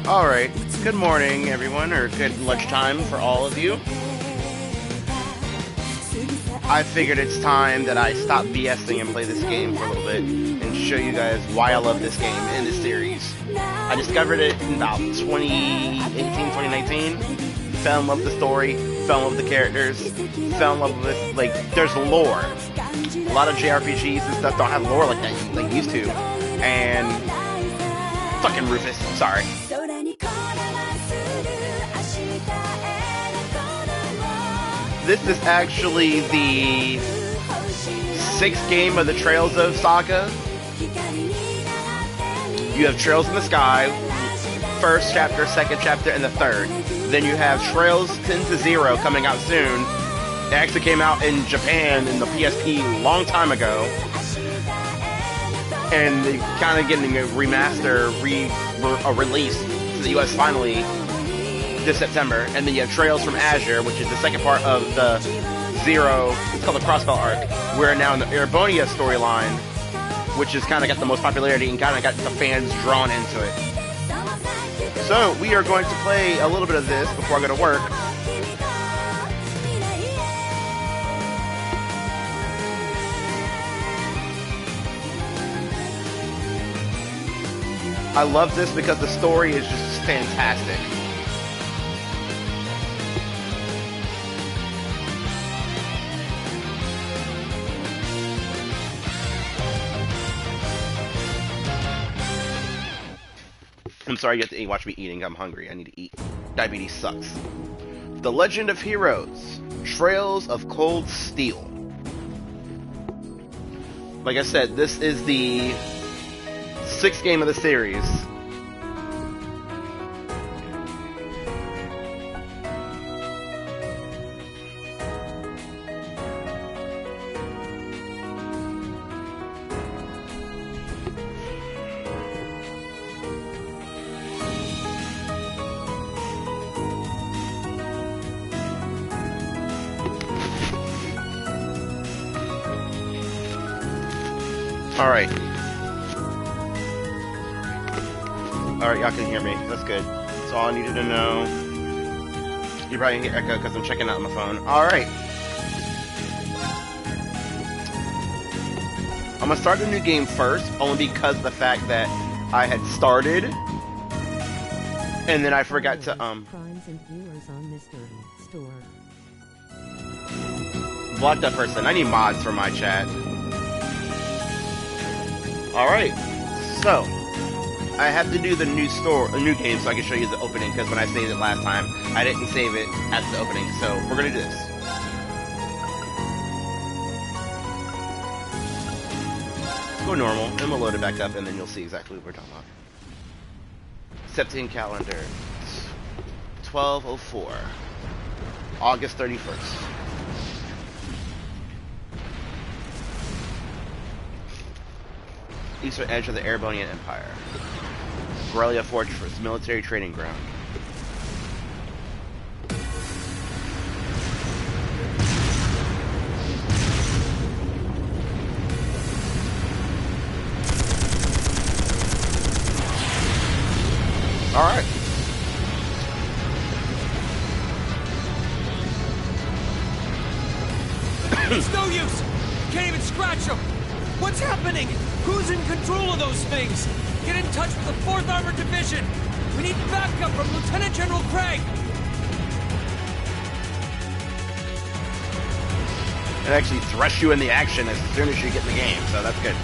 Alright, good morning everyone, or good lunchtime for all of you. I figured it's time that I stop BSing and play this game for a little bit and show you guys why I love this game and this series. I discovered it in about 2018, 2019, fell in love with the story, fell in love with the characters, fell in love with, like, there's lore. A lot of JRPGs and stuff don't have lore like that, like used to, and fucking Rufus, sorry. This is actually the 6th game of the Trails of saga. You have Trails in the Sky, 1st chapter, 2nd chapter, and the 3rd. Then you have Trails 10 to 0 coming out soon. It actually came out in Japan in the PSP a long time ago. And they kind of getting a remaster, a release to the US finally this September. And then you have Trails from Azure, which is the second part of the Zero, it's called the Crossbell arc. We're now in the Erebonia storyline, which has kind of got the most popularity and kind of got the fans drawn into it. So, we are going to play a little bit of this before I go to work. I love this because the story is just fantastic. I'm sorry you have to watch me eating. I'm hungry. I need to eat. Diabetes sucks. The Legend of Heroes. Trails of Cold Steel. Like I said, this is the 6th game of the series. Alright. Alright, y'all can hear me. That's good. That's all I needed to know. You probably can hear echo because I'm checking out on my phone. Alright. I'm gonna start the new game first, only because of the fact that I had started and then I forgot to Crimes and viewers on Mystery Store. block that person. I need mods for my chat. Alright, so I have to do the new game so I can show you the opening, because when I saved it last time, I didn't save it at the opening, so we're gonna do this. Go normal, and we'll load it back up, and then you'll see exactly what we're talking about. September calendar, 1204, August 31st. Eastern edge of the Erebonian Empire. Guerrilla Fortress, military training ground. Alright. It's no use! Can't even scratch them! What's happening? Who's in control of those things? Get in touch with the 4th Armored Division! We need backup from Lieutenant General Craig! It actually thrusts you in the action as soon as you get in the game, so that's good.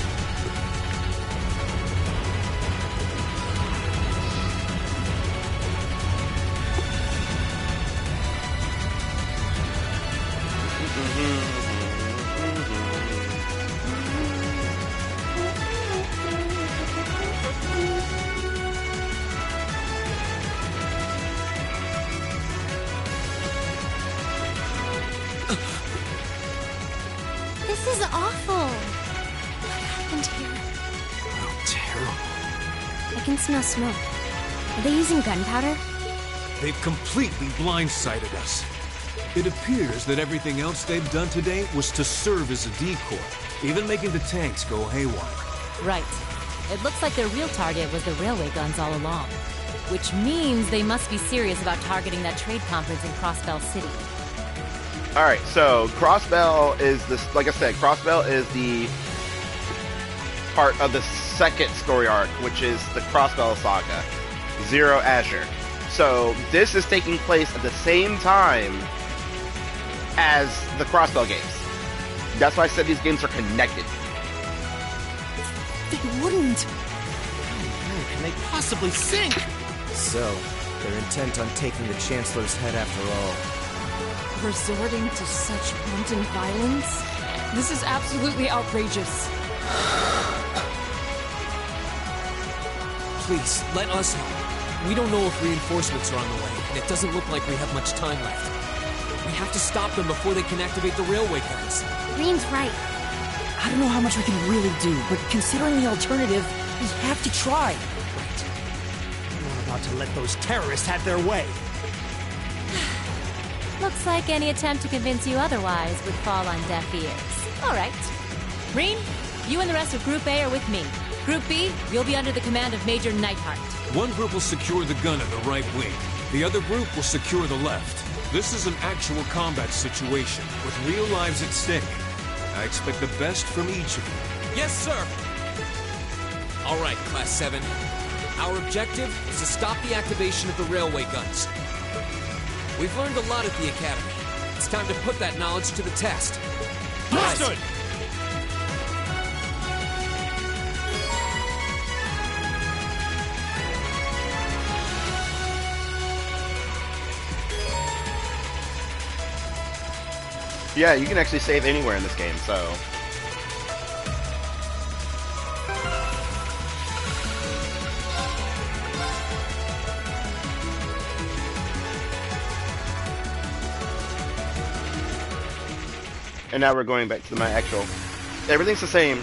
This is awful. What happened here? Oh, terrible. I can smell smoke. Are they using gunpowder? They've completely blindsided us. It appears that everything else they've done today was to serve as a decoy, even making the tanks go haywire. Right. It looks like their real target was the railway guns all along. which means they must be serious about targeting that trade conference in Crossbell City. Alright, so Crossbell is this, like I said, Crossbell is the part of the second story arc, which is the Crossbell Saga, Zero Azure. So this is taking place at the same time as the Crossbell games. That's why I said these games are connected. They wouldn't. How can they possibly sink? So, they're intent on taking the Chancellor's head after all. Resorting to such wanton violence? This is absolutely outrageous. Please, let us help. We don't know if reinforcements are on the way, and it doesn't look like we have much time left. We have to stop them before they can activate the railway guns. Green's right. I don't know how much we can really do, but considering the alternative, we have to try. Right. We're not about to let those terrorists have their way. Looks like any attempt to convince you otherwise would fall on deaf ears. All right. Green, you and the rest of Group A are with me. Group B, you'll be under the command of Major Neidhart. One group will secure the gun in the right wing. The other group will secure the left. This is an actual combat situation, with real lives at stake. I expect the best from each of you. Yes, sir! All right, Class 7. Our objective is to stop the activation of the railway guns. We've learned a lot at the Academy. It's time to put that knowledge to the test. Understood! Yeah, you can actually save anywhere in this game, so... And now we're going back to my actual... Everything's the same.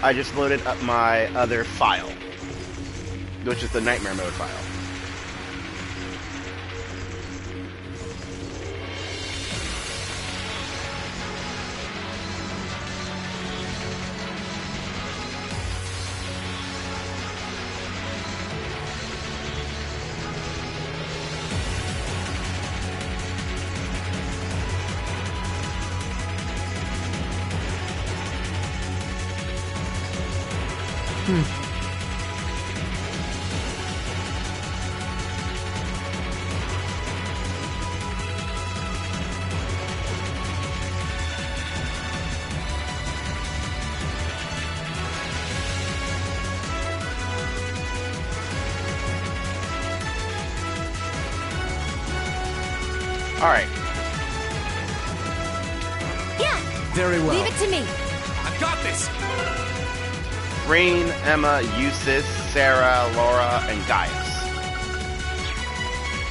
I just loaded up my other file, which is the Nightmare Mode file. Alright. Yeah, Very well. leave it to me. I've got this! Rain, Emma, Eustace, Sarah, Laura, and Gaius.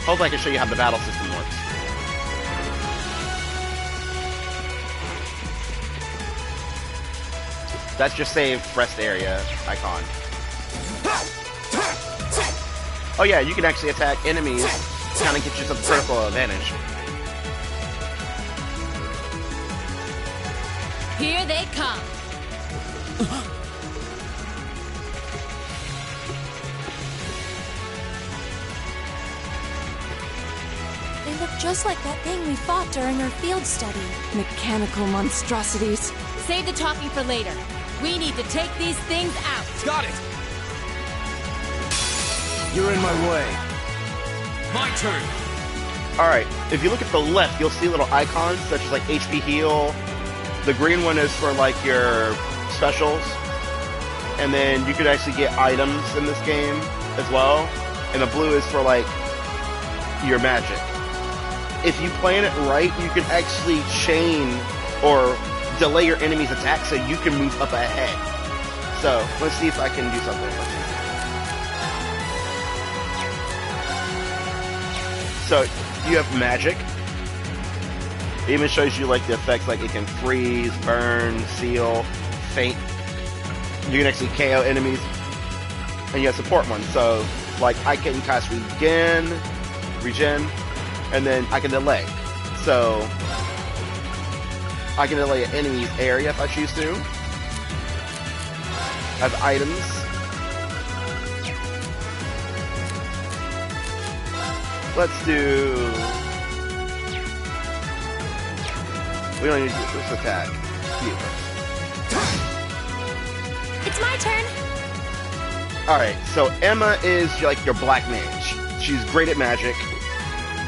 Hopefully I can show you how the battle system works. That's your save rest area icon. Oh yeah, you can actually attack enemies to kind of get you some critical advantage. Here they come. They look just like that thing we fought during our field study. Mechanical monstrosities. Save the talking for later. We need to take these things out. Got it! You're in my way. My turn! Alright, if you look at the left, you'll see little icons such as like HP heal. The green one is for like your specials. And then you could actually get items in this game as well. And the blue is for like your magic. If you plan it right, you can actually chain or delay your enemy's attack so you can move up ahead. So, let's see if I can do something. So, you have magic. It even shows you like the effects, like it can freeze, burn, seal, faint. You can actually KO enemies. And you have support ones. So, like I can cast regen, and then I can delay. So, I can delay an enemy's area if I choose to. I have items. Let's do... We don't need to do this attack. You. It's my turn. Alright, so Emma is like your black mage. She's great at magic.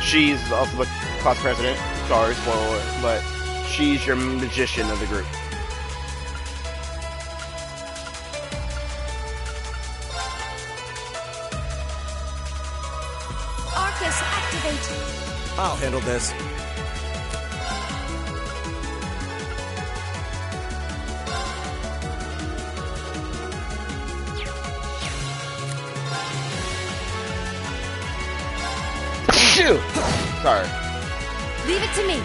She's also the class president. Sorry, spoiler alert, but she's your magician of the group. Arcus, activate. I'll handle this. Shoot! Sorry. Leave it to me.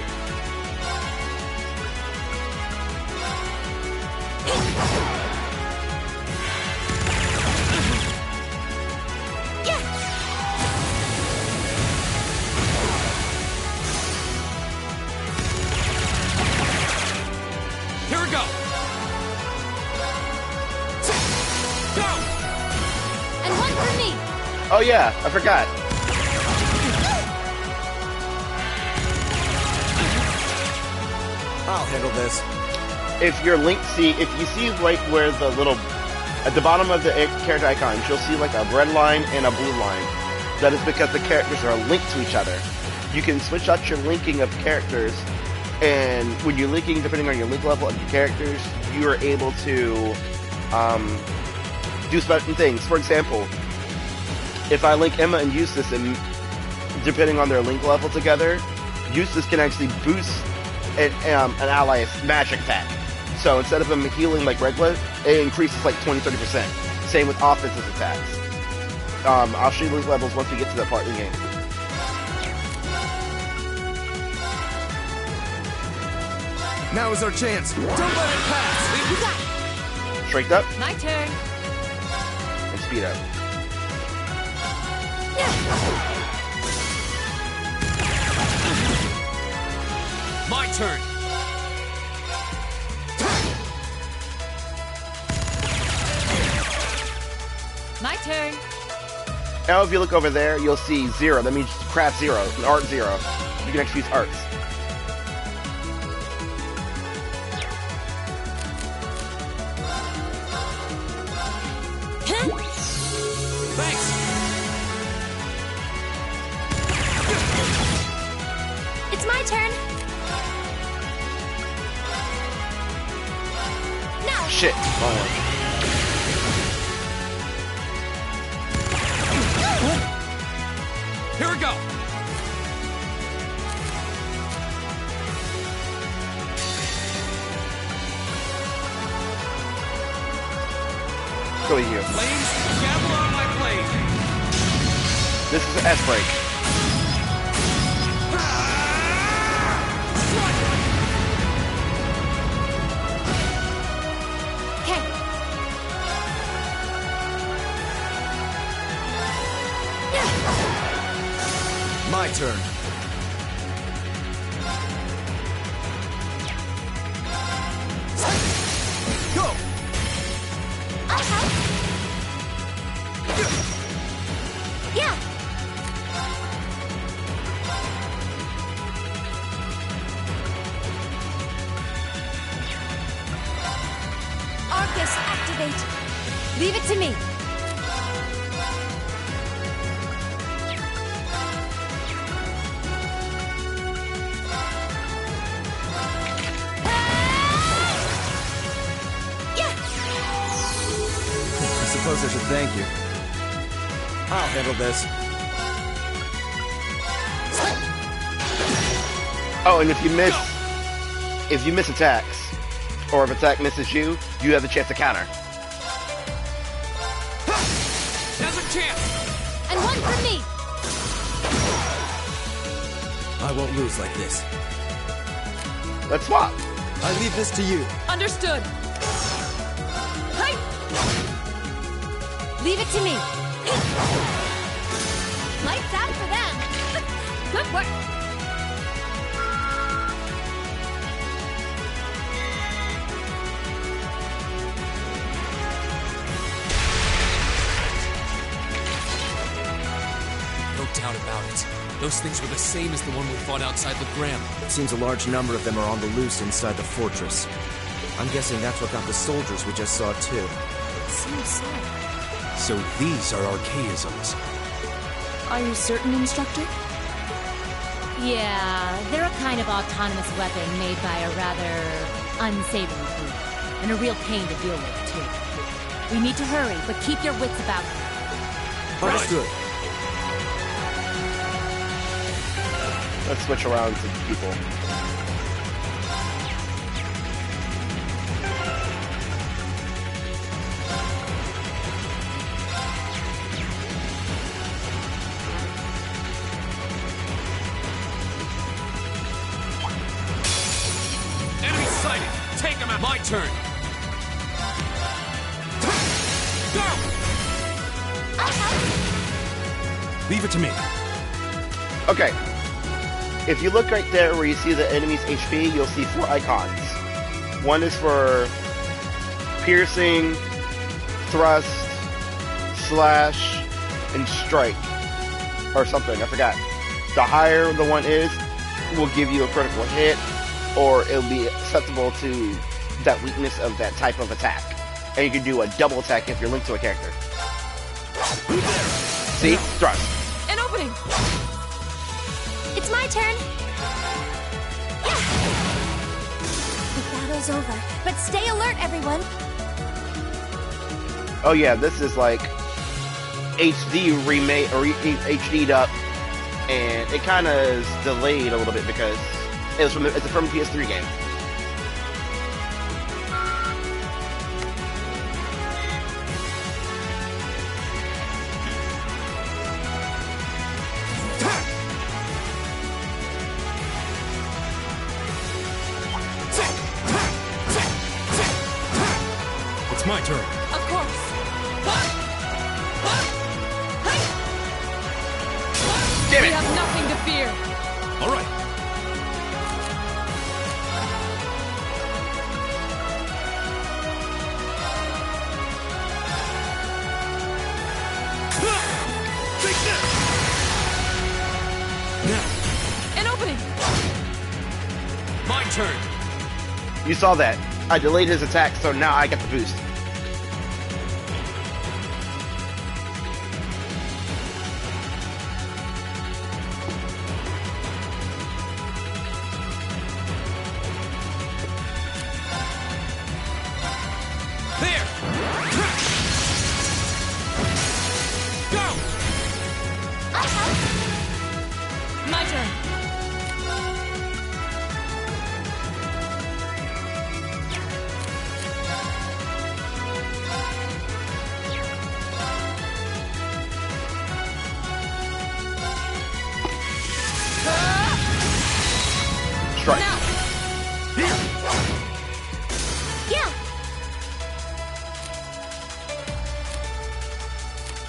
Here we go. Go. And one for me. Oh yeah, I forgot. I'll handle this. If your link if you see like where the little, at the bottom of the character icons, you'll see like a red line and a blue line. That is because the characters are linked to each other. You can switch out your linking of characters, and when you're linking, depending on your link level of your characters, you are able to do certain things. For example, if I link Emma and Eustace, and depending on their link level together, Eustace can actually boost an ally's magic attack. So instead of him healing like regular, it increases like 20-30%. Same with offensive attacks. I'll show you those levels once we get to that part of the game. Now is our chance. Don't let it pass. You got it. Straight up My turn. and speed up. My turn. My turn. Now if you look over there, you'll see 0. That means craft 0, and art 0. You can actually use arts. Thanks. It's my turn. Now. Shit. Wrong one. Here we go. Go with you. Flames, gamble on my blade. This is an S-break. Okay. My turn. Go! I'll help. Yeah. Arcus, activate. Leave it to me. I suppose I should thank you. I'll handle this. Oh, and if you miss attacks, or if attack misses you, you have the chance to counter. Now's a chance. And one for me. I won't lose like this. Let's swap. I leave this to you. Understood. Hi. Leave it to me. Lights out for them. Good work. No doubt about it. Those things were the same as the one we fought outside the Gram. It seems a large number of them are on the loose inside the fortress. I'm guessing that's what got the soldiers we just saw, too. Seems so. So these are archaisms. Are you certain, Instructor? Yeah, they're a kind of autonomous weapon made by a rather unsavory group. And a real pain to deal with, too. We need to hurry, but keep your wits about you. Understood. Let's switch around to people. Enemy sighted! Take him out! My turn! Go! Leave it to me. Okay. If you look right there where you see the enemy's HP, you'll see 4 icons. One is for piercing, thrust, slash, and strike. Or something, I forgot. The higher the one is, will give you a critical hit, or it'll be acceptable to that weakness of that type of attack. And you can do a double attack if you're linked to a character. See? Thrust. An opening! It's my turn. Yeah. The battle's over, but stay alert, everyone. Oh yeah, this is like HD remake or HD'd up, and it kind of is delayed a little bit because it's from a PS3 game. It's my turn. Of course. Damn We it! have nothing to fear. All right. Take this. Now, An opening! My turn! You saw that. I delayed his attack, so now I get the boost. There! Go! My turn. Strike. Now! Yeah.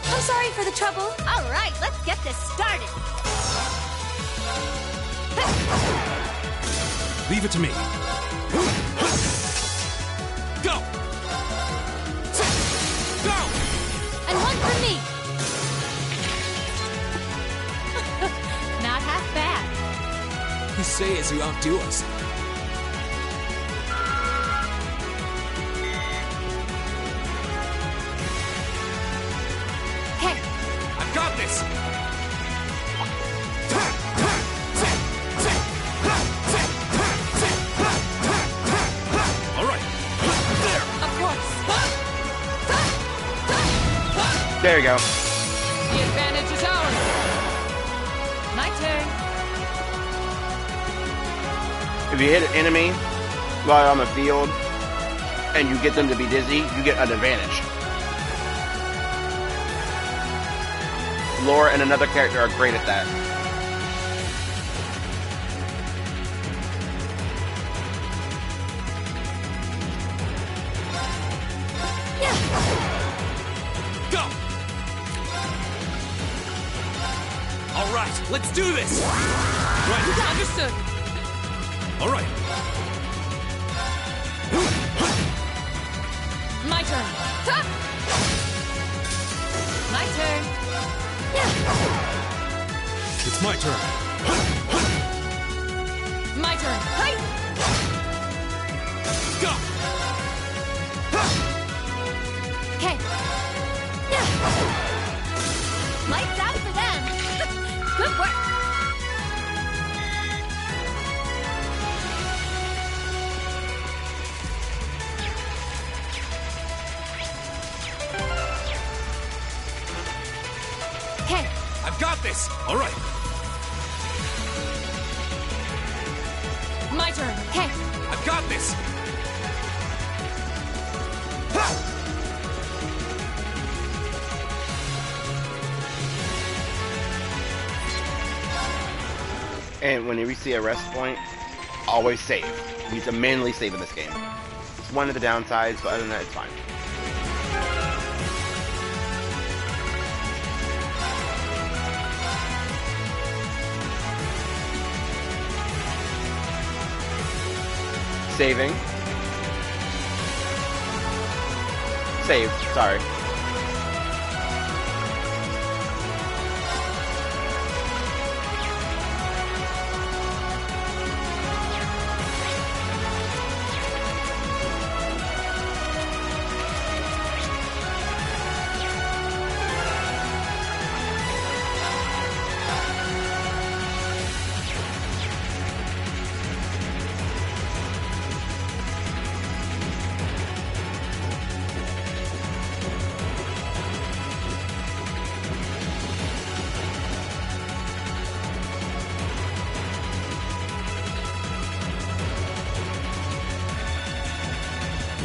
I'm sorry for the trouble. All right, let's get this started. leave it to me. Go! Go! And one for me. Not half bad. You say as you outdo us. Okay, I've got this! All right. There! Of course. There you go. The advantage is ours. my turn. If you hit an enemy while on the field and you get them to be dizzy, you get an advantage. Laura and another character are great at that. Go! All right, let's do this! Right. Understood. All right. My turn. Ha! My turn. It's My turn. My turn. Hi! Go! Okay. Lights out for them. Good work. Okay. I've got this! All right. My turn. Okay. I've got this! And whenever you see a rest point, always save. You need to manually save in this game. It's one of the downsides, but other than that, it's fine. Saving. Save, sorry.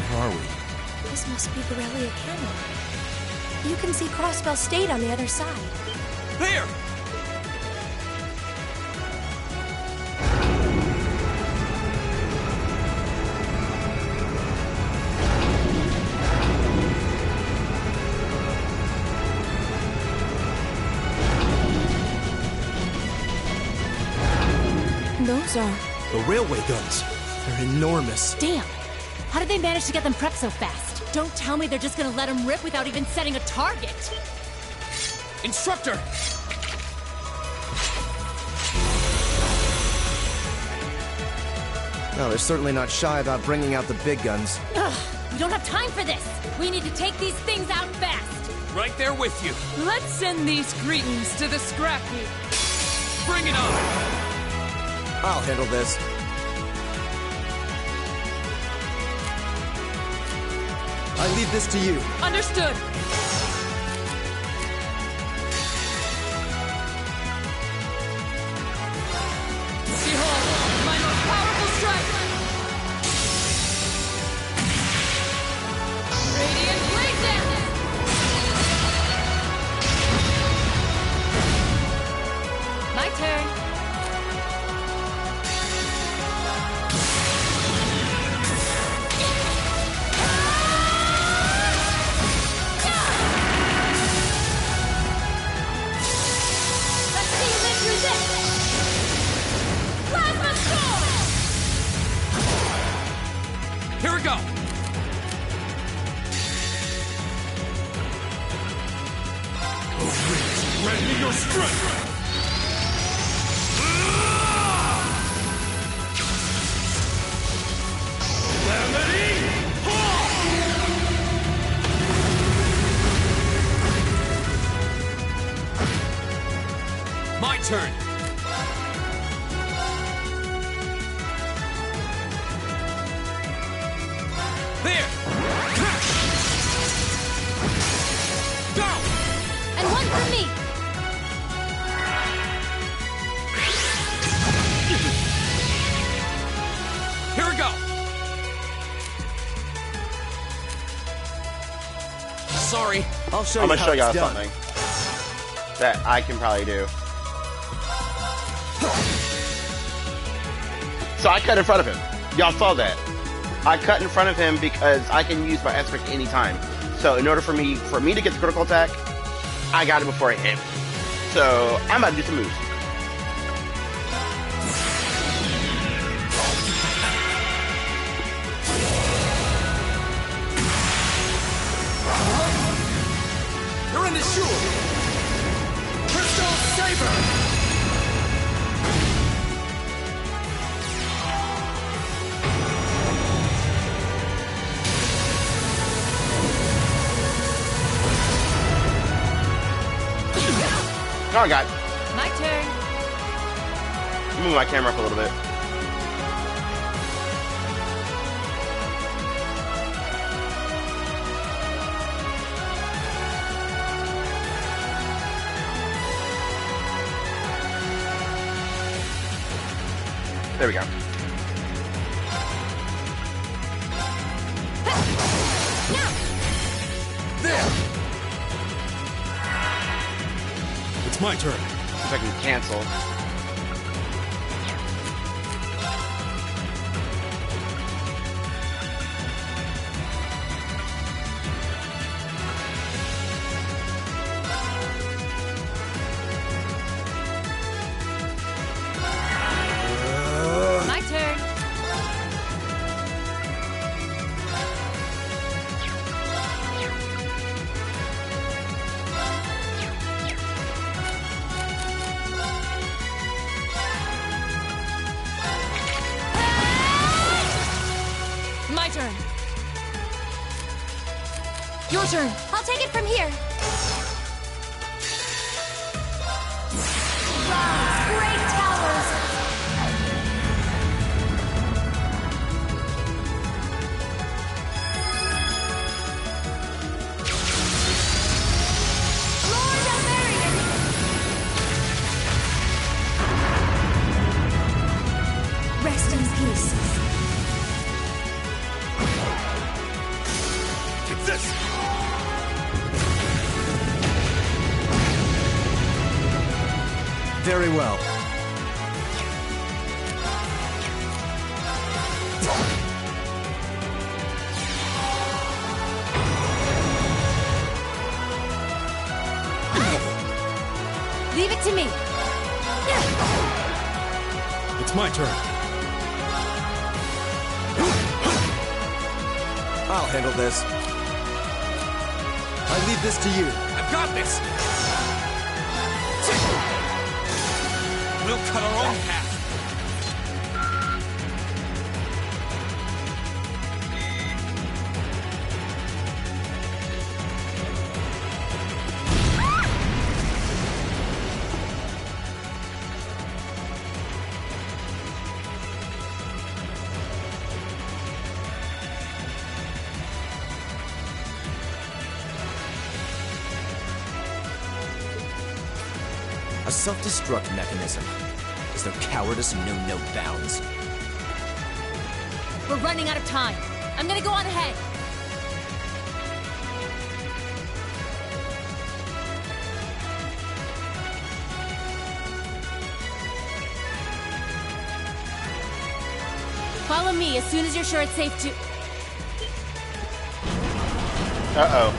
Where are we? This must be Borrelia Canyon. You can see Crossbell State on the other side. There! Those are... The railway guns. They're enormous. Damn! How did they manage to get them prepped so fast? Don't tell me they're just gonna let them rip without even setting a target! Instructor! No, they're certainly not shy about bringing out the big guns. Ugh! We don't have time for this! We need to take these things out fast! Right there with you! Let's send these cretins to the scrap heap. Bring it on! I'll handle this. I leave this to you. Understood. Behold, my most powerful strike! Radiant blade dance! My turn! Let's see you live through this! Plasma Sword! Here we go! Grant me your strength! My turn! There! Go! And one for me! Here we go! Sorry. I'll show I'm you gonna how show y'all it's done. something that I can probably do. So I cut in front of him. Y'all saw that. I cut in front of him because I can use my aspect anytime. So in order for me to get the critical attack, I got it before it hit. So I'm about to do some moves. You're in the shoe! Crystal Saber! Oh, God. My turn. Move my camera up a little bit. There we go. There! It's my turn. See if I can cancel. My turn. My turn. Your turn. I'll take it from here. Rise, great towers. Lord of Arian. Rest in peace. It's this! Very well. Leave it to me. It's my turn. I'll handle this. I leave this to you. I've got this! We'll cut our own path. A self-destruct mechanism. Is there cowardice and know no bounds? We're running out of time. I'm gonna go on ahead. Follow me as soon as you're sure it's safe to... Uh-oh.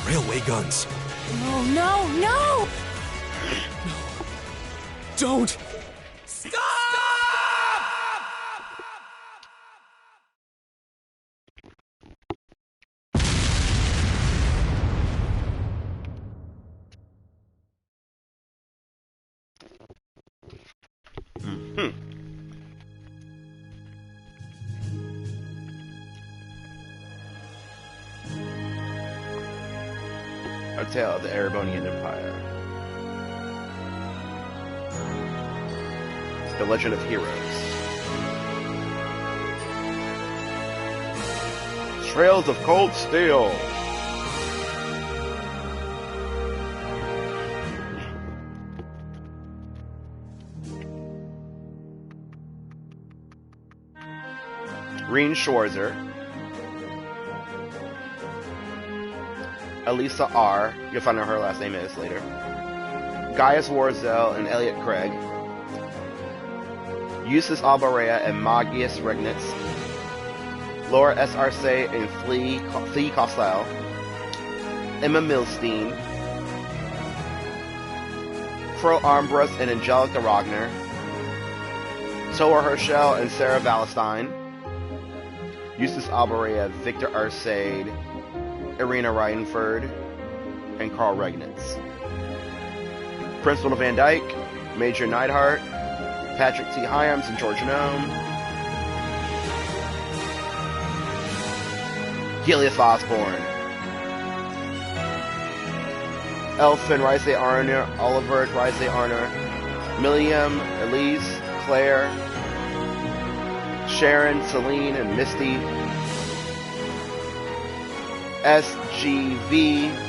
Railway guns. No, no, no! Don't! A Tale of the Erebonian Empire. The Legend of Heroes. Trails of Cold Steel. Reen Schwarzer. Elisa R. You'll find out her last name is later. Gaius Warzel and Elliot Craig. Eustace Alborea and Magius Regnitz. Laura S. Arce and Flea Costel. Emma Milstein. Crow Armbrust and Angelica Ragnar. Toa Herschel and Sarah Valestein. Eustace Alborea, Victor Arcade, Irina Reinford, and Carl Regnitz. Principal Van Dyke, Major Neidhart, Patrick T. Hyams, and George Nome. Helios Osborne. Elfin Rice Arner, Oliver Rice Arner, Milliam, Elise, Claire, Sharon, Celine, and Misty. SGV.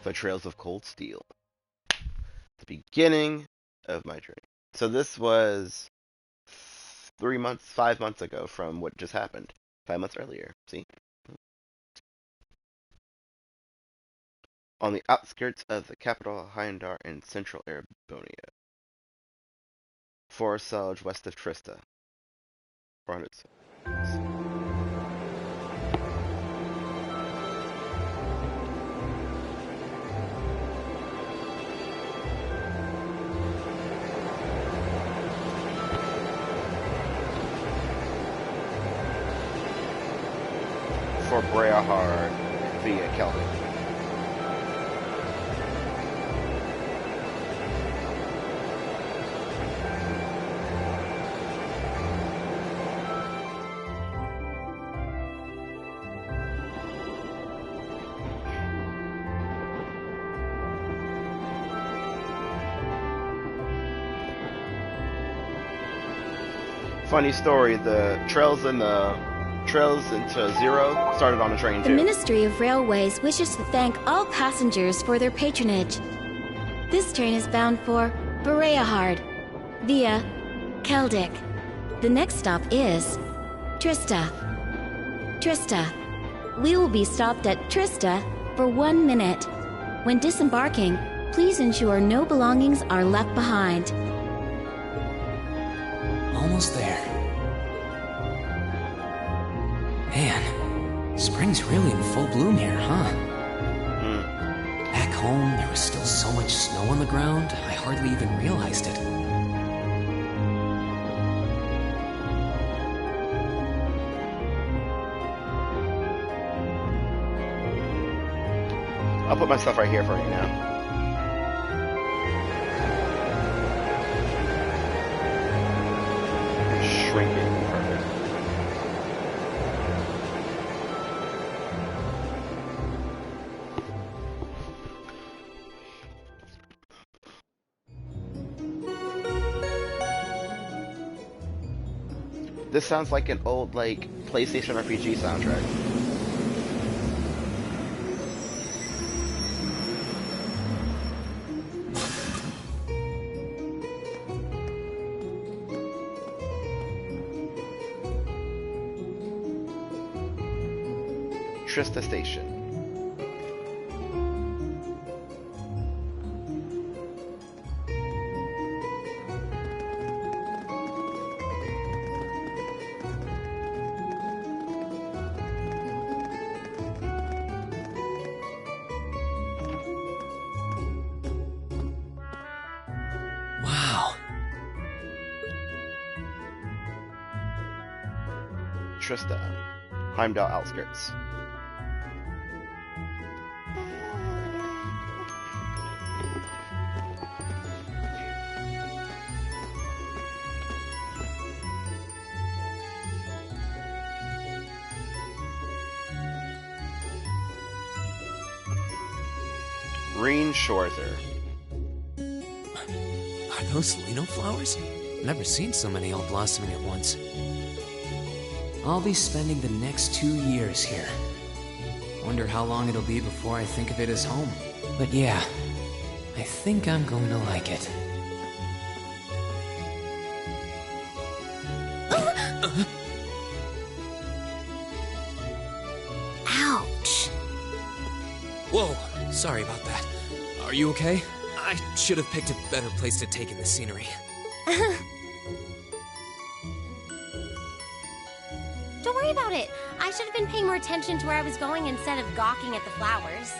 The Trails of Cold Steel. The beginning of my journey. So this was 5 months ago from what just happened. 5 months earlier. See? On the outskirts of the capital Hyndar in central Arabonia. 4 Selge west of Trista. 400 for Breahard via Kelvin. Funny story, the trails into Zero started on a train The too. Ministry of Railways wishes to thank all passengers for their patronage. This train is bound for Breahard via Keldic. The next stop is Trista. Trista. We will be stopped at Trista for 1 minute. When disembarking, please ensure no belongings are left behind. Almost there. Man, spring's really in full bloom here, huh? Back home, there was still so much snow on the ground, I hardly even realized it. I'll put my stuff right here for you now. Shrink it. Perfect. This sounds like an old, like, PlayStation RPG soundtrack. Trista Station. Wow. Trista. Heimdall outskirts. Green Shorter. Are those Lino flowers? Never seen so many all blossoming at once. I'll be spending the next 2 years here. Wonder how long it'll be before I think of it as home. But yeah, I think I'm going to like it. Ouch. Whoa, sorry about that. Are you okay? I should have picked a better place to take in the scenery. don't worry about it. I should have been paying more attention to where I was going instead of gawking at the flowers.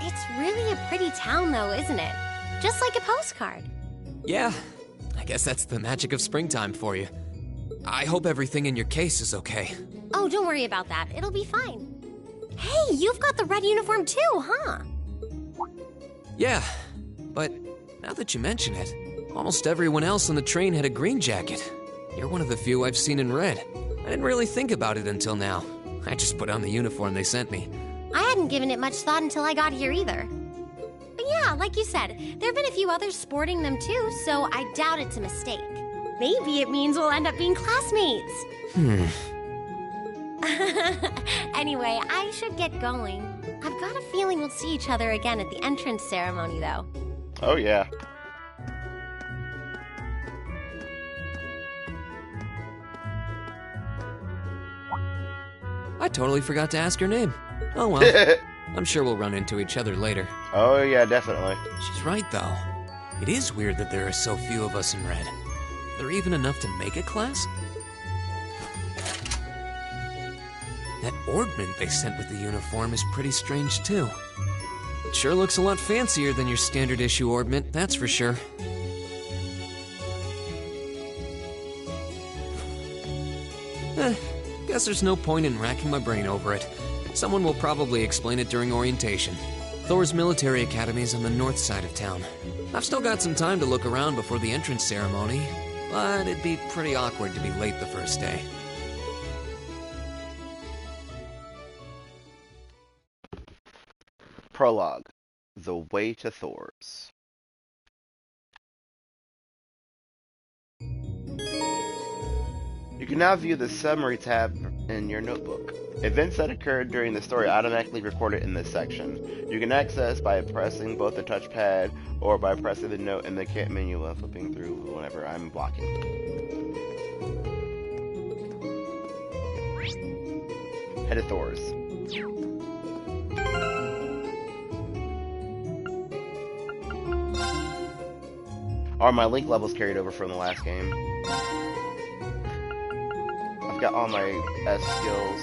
It's really a pretty town, though, isn't it? Just like a postcard. Yeah, I guess that's the magic of springtime for you. I hope everything in your case is okay. Oh, don't worry about that. It'll be fine. Hey, you've got the red uniform too, huh? Yeah, but now that you mention it, almost everyone else on the train had a green jacket. You're one of the few I've seen in red. I didn't really think about it until now. I just put on the uniform they sent me. I hadn't given it much thought until I got here either. But yeah, like you said, there have been a few others sporting them too, so I doubt it's a mistake. Maybe it means we'll end up being classmates. Anyway, I should get going. I've got a feeling we'll see each other again at the entrance ceremony, though. Oh, yeah. I totally forgot to ask her name. Oh well, I'm sure we'll run into each other later. Oh, yeah, definitely. She's right, though. It is weird that there are so few of us in red. There even enough to make a class? That ornament they sent with the uniform is pretty strange, too. It sure looks a lot fancier than your standard issue ornament, that's for sure. Guess there's no point in racking my brain over it. Someone will probably explain it during orientation. Thor's military academy's on the north side of town. I've still got some time to look around before the entrance ceremony, but it'd be pretty awkward to be late the first day. Prologue. The Way to Thor's. You can now view the summary tab in your notebook. Events that occurred during the story automatically recorded in this section. You can access by pressing both the touchpad or by pressing the note in the kit menu while flipping through whenever I'm blocking. Head to Thor's. Are my link levels carried over from the last game? I've got all my S skills.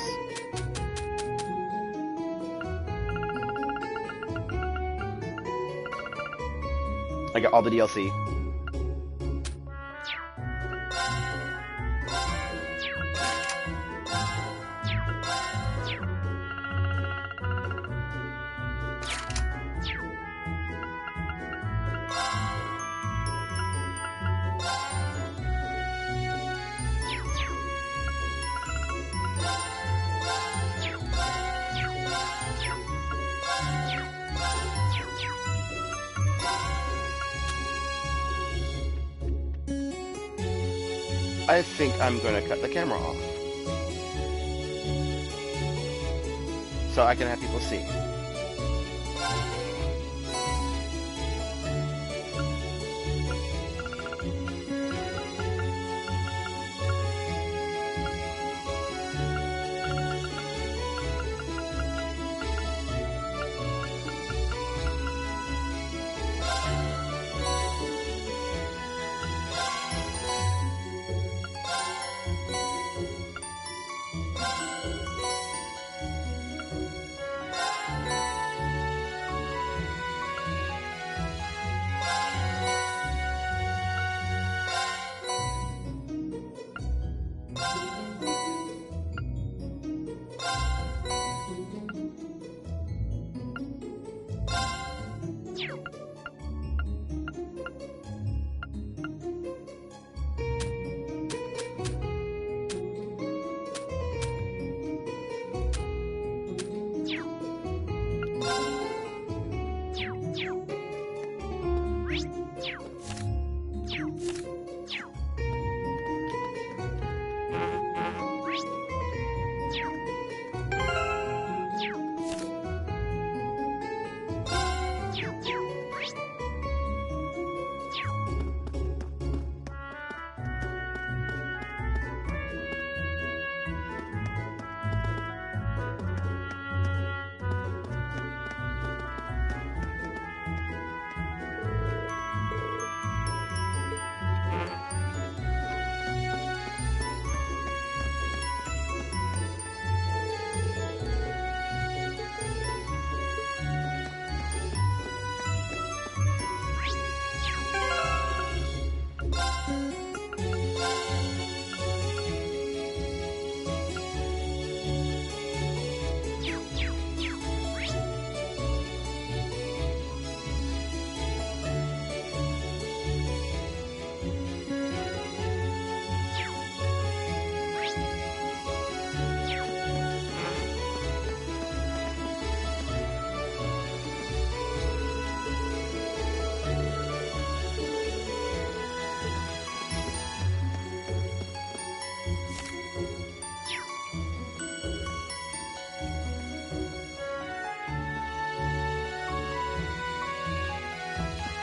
I got all the DLC. I think I'm going to cut the camera off so I can have people see.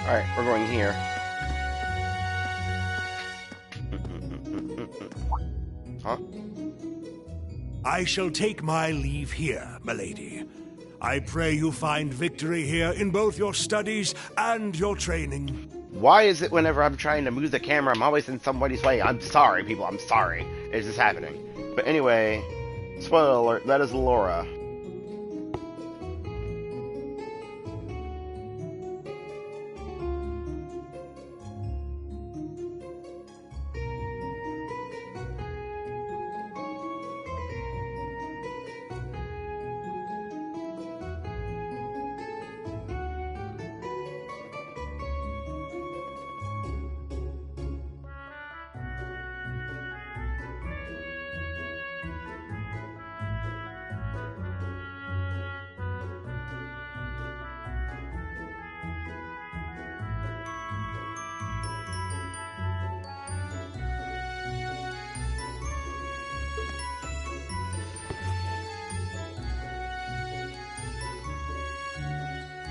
Alright, we're going here. Huh? I shall take my leave here, milady. I pray you find victory here in both your studies and your training. Why is it whenever I'm trying to move the camera, I'm always in somebody's way? I'm sorry, people, I'm sorry. It's just happening. But anyway, spoiler alert, that is Laura.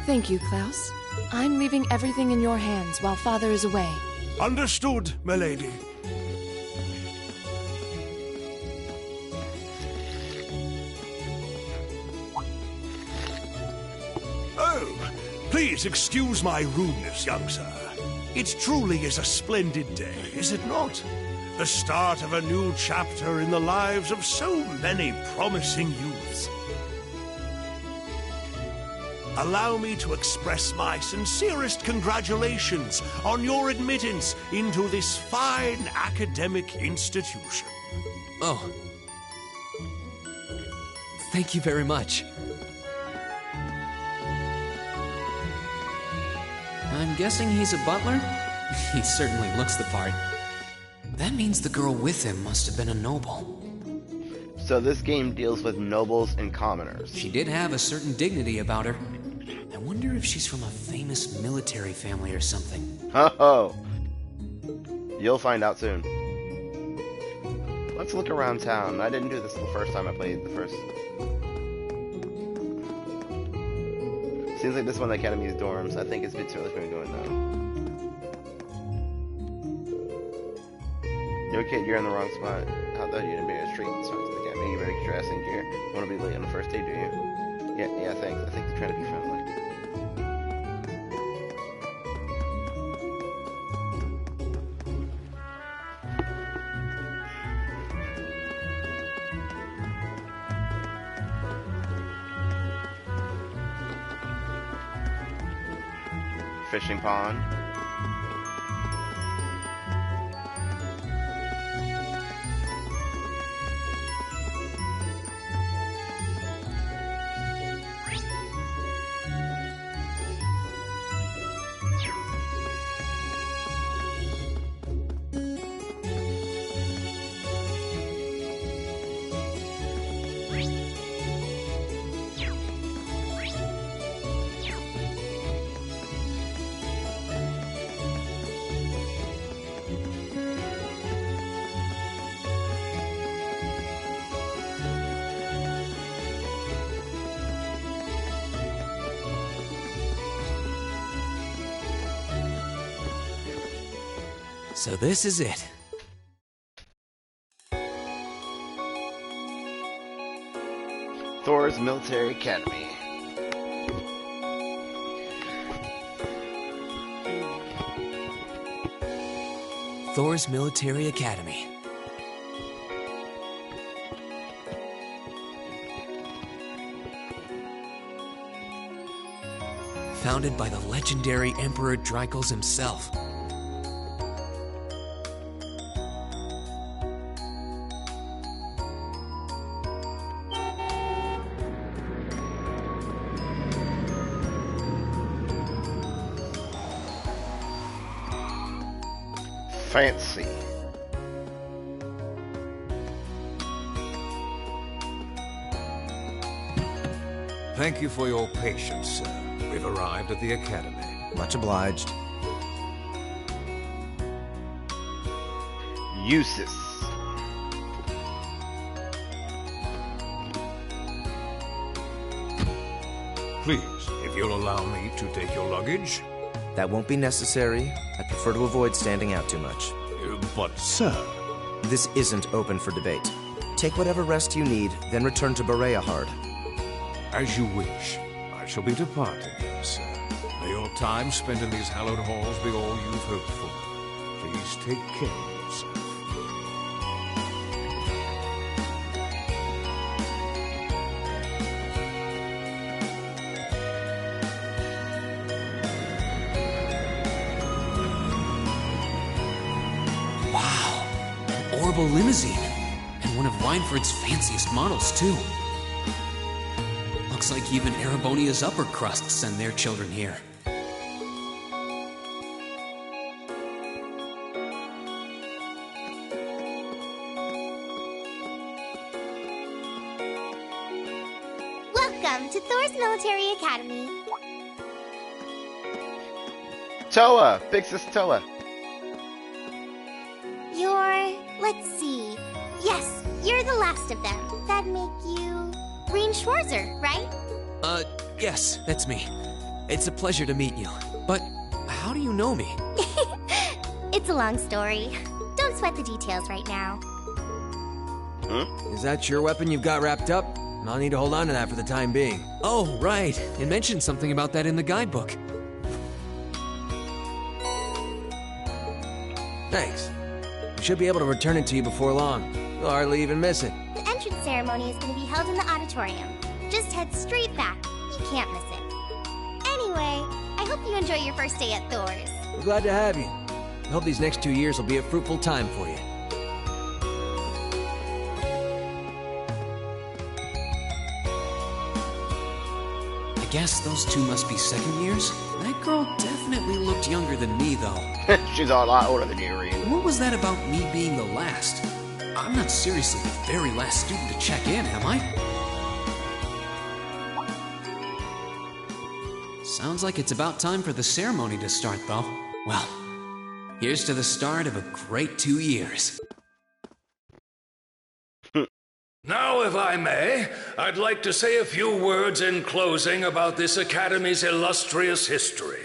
Thank you, Klaus. I'm leaving everything in your hands while Father is away. Understood, milady. Oh, please excuse my rudeness, young sir. It truly is a splendid day, is it not? The start of a new chapter in the lives of so many promising youths. Allow me to express my sincerest congratulations on your admittance into this fine academic institution. Oh. Thank you very much. I'm guessing he's a butler? He certainly looks the part. That means the girl with him must have been a noble. So this game deals with nobles and commoners. She did have a certain dignity about her. I wonder if she's from a famous military family or something. Oh, you'll find out soon. Let's look around town. I didn't do this the first time I played the first. Seems like this one, the Academy's dorms. I think it's a bit too early for me to go in though. Yo kid, you're in the wrong spot. How thought you didn't be a street and start to the Academy. You better get your ass in gear. Want to be late on the first day, do you? Yeah, thanks. I think they're trying to be friendly. Fishing pond. So this is it. Thor's Military Academy. Thor's Military Academy. Founded by the legendary Emperor Dreichels himself. Fancy. Thank you for your patience, sir. We've arrived at the Academy. Much obliged. Uses. Please, if you'll allow me to take your luggage. That won't be necessary. I prefer to avoid standing out too much. But, sir... This isn't open for debate. Take whatever rest you need, then return to Bereahard. As you wish. I shall be departing, sir. May your time spent in these hallowed halls be all you've hoped for. Please take care of yourself. Wow, an orbital limousine. And one of Wynford's fanciest models, too. Looks like even Erebonia's upper crust send their children here. Welcome to Thor's Military Academy. Toa! Big Sis Toa. Let's see. Yes, you're the last of them. That'd make you... Green Schwarzer, right? Yes, that's me. It's a pleasure to meet you. But how do you know me? It's a long story. Don't sweat the details right now. Is that your weapon you've got wrapped up? I'll need to hold on to that for the time being. Oh, right. It mentioned something about that in the guidebook. Thanks. I should be able to return it to you before long. You'll hardly even miss it. The entrance ceremony is going to be held in the auditorium. Just head straight back. You can't miss it. Anyway, I hope you enjoy your first day at Thor's. We're glad to have you. I hope these next 2 years will be a fruitful time for you. I guess those two must be second years? That girl definitely looked younger than me, though. She's a lot older than you, Reed. What was that about me being the last? I'm not seriously the very last student to check in, am I? Sounds like it's about time for the ceremony to start, though. Well, here's to the start of a great 2 years. Now, if I may, I'd like to say a few words in closing about this Academy's illustrious history.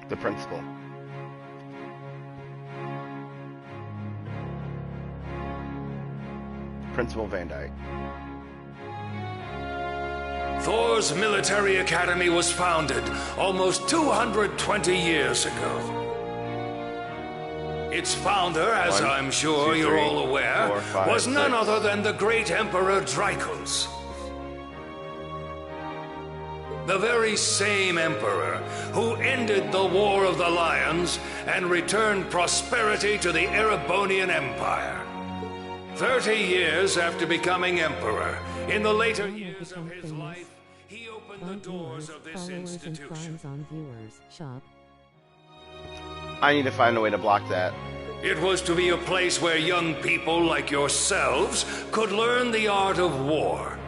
The principal. Principal Van Dyke. Thor's Military Academy was founded almost 220 years ago. Its founder, as I'm sure you're all aware, was none other than the great Emperor Dracos. The very same Emperor who ended the War of the Lions and returned prosperity to the Erebonian Empire. 30 years after becoming Emperor, in the later years of his life, he opened the doors of this institution. I need to find a way to block that. It was to be a place where young people like yourselves could learn the art of war.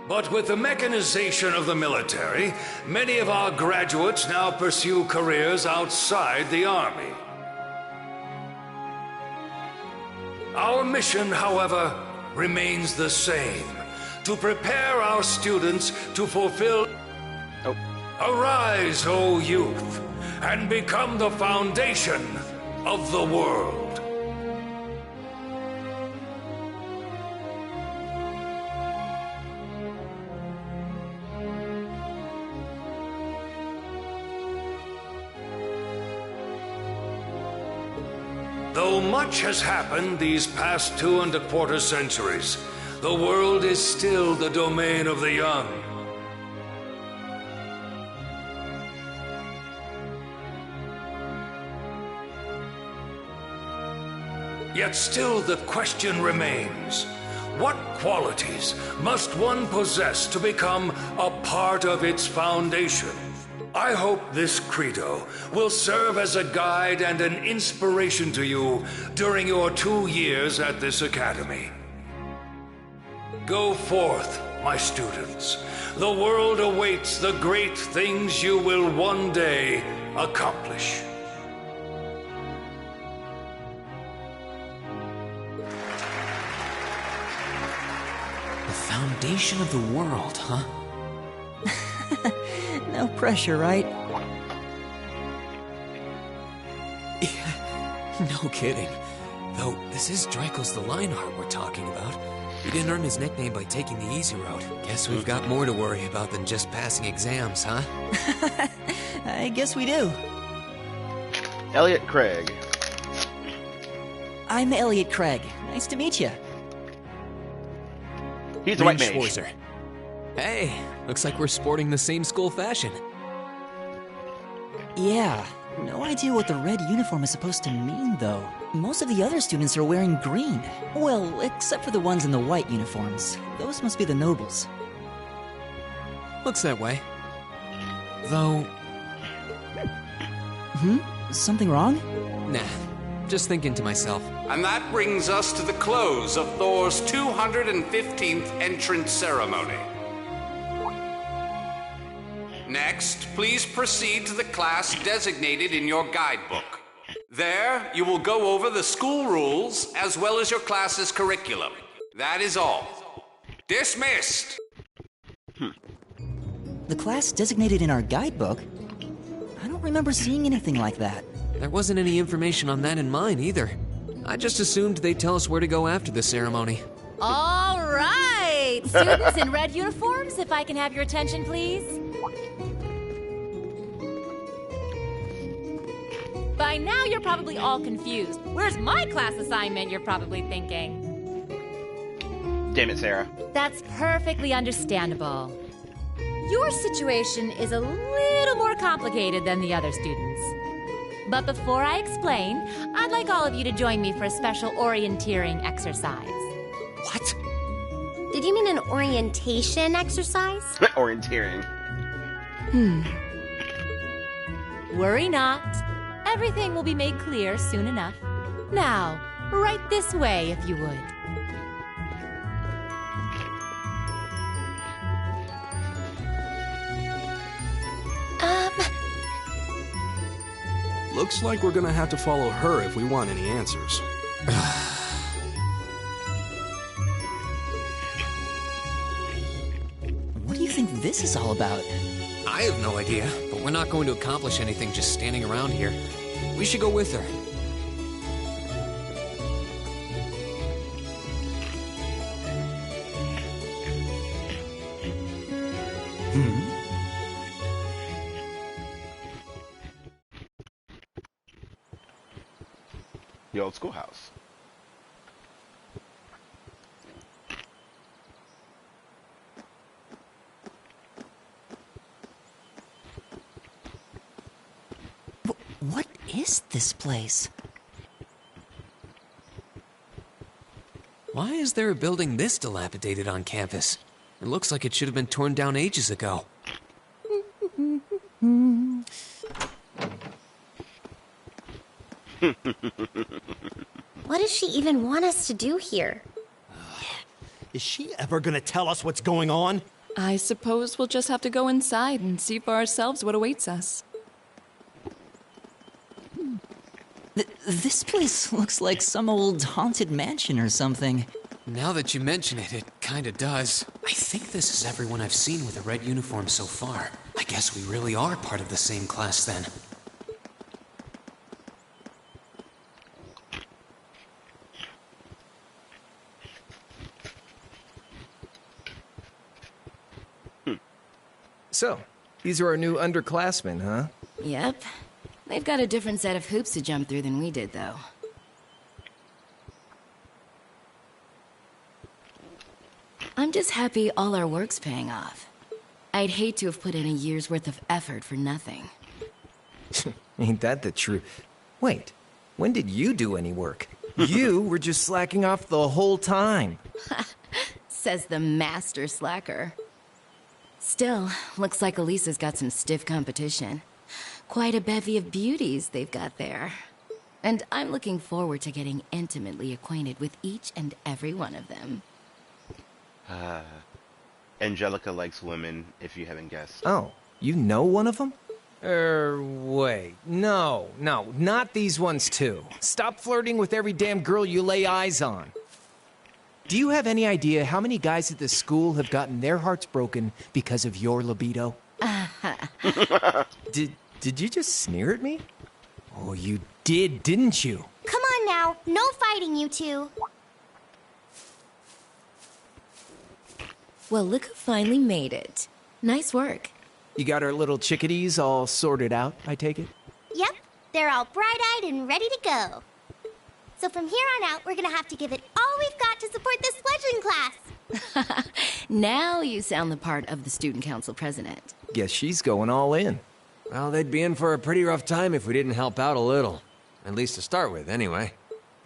But with the mechanization of the military, many of our graduates now pursue careers outside the army. Our mission, however, remains the same: to prepare our students to fulfill... Arise, O youth, and become the foundation of the world. Though much has happened these past 2¼ centuries, the world is still the domain of the young. Yet still the question remains, what qualities must one possess to become a part of its foundation? I hope this credo will serve as a guide and an inspiration to you during your 2 years at this academy. Go forth, my students. The world awaits the great things you will one day accomplish. Foundation of the world, huh? No pressure, right? No kidding. Though, this is Draco's the Lionheart we're talking about. He didn't earn his nickname by taking the easy road. Guess we've got more to worry about than just passing exams, huh? I guess we do. Elliot Craig. I'm Elliot Craig. Nice to meet you. He's a white mage. Schwarzer. Hey, looks like we're sporting the same school fashion. Yeah, no idea what the red uniform is supposed to mean, though. Most of the other students are wearing green. Well, except for the ones in the white uniforms. Those must be the nobles. Looks that way. Though... Something wrong? Nah, just thinking to myself. And that brings us to the close of Thor's 215th entrance ceremony. Next, please proceed to the class designated in your guidebook. There, you will go over the school rules as well as your class's curriculum. That is all. Dismissed! The class designated in our guidebook? I don't remember seeing anything like that. There wasn't any information on that in mine either. I just assumed they'd tell us where to go after the ceremony. All right! Students in red uniforms, if I can have your attention, please. By now, you're probably all confused. Where's my class assignment, you're probably thinking. Damn it, Sarah. That's perfectly understandable. Your situation is a little more complicated than the other students. But before I explain, I'd like all of you to join me for a special orienteering exercise. What? Did you mean an orientation exercise? Orienteering. Worry not. Everything will be made clear soon enough. Now, right this way, if you would. Looks like we're gonna have to follow her if we want any answers. What do you think this is all about? I have no idea, but we're not going to accomplish anything just standing around here. We should go with her. The old schoolhouse. What is this place? Why is there a building this dilapidated on campus? It looks like it should have been torn down ages ago. What does she even want us to do here? Is she ever gonna tell us what's going on? I suppose we'll just have to go inside and see for ourselves what awaits us. This place looks like some old haunted mansion or something. Now that you mention it, it kinda does. I think this is everyone I've seen with a red uniform so far. I guess we really are part of the same class then. So, these are our new underclassmen, huh? Yep. They've got a different set of hoops to jump through than we did, though. I'm just happy all our work's paying off. I'd hate to have put in a year's worth of effort for nothing. Ain't that the truth? Wait, when did you do any work? You were just slacking off the whole time. Says the master slacker. Still, looks like Elisa's got some stiff competition. Quite a bevy of beauties they've got there. And I'm looking forward to getting intimately acquainted with each and every one of them. Angelica likes women, if you haven't guessed. Oh, you know one of them? Wait. No, not these ones too. Stop flirting with every damn girl you lay eyes on. Do you have any idea how many guys at this school have gotten their hearts broken because of your libido? Did you just sneer at me? Oh, you did, didn't you? Come on now, no fighting, you two. Well, look who finally made it. Nice work. You got our little chickadees all sorted out, I take it? Yep, they're all bright-eyed and ready to go. So from here on out, we're gonna have to give it all we've got to support this fledgling class. Now you sound the part of the student council president. Guess she's going all in. Well, they'd be in for a pretty rough time if we didn't help out a little. At least to start with, anyway.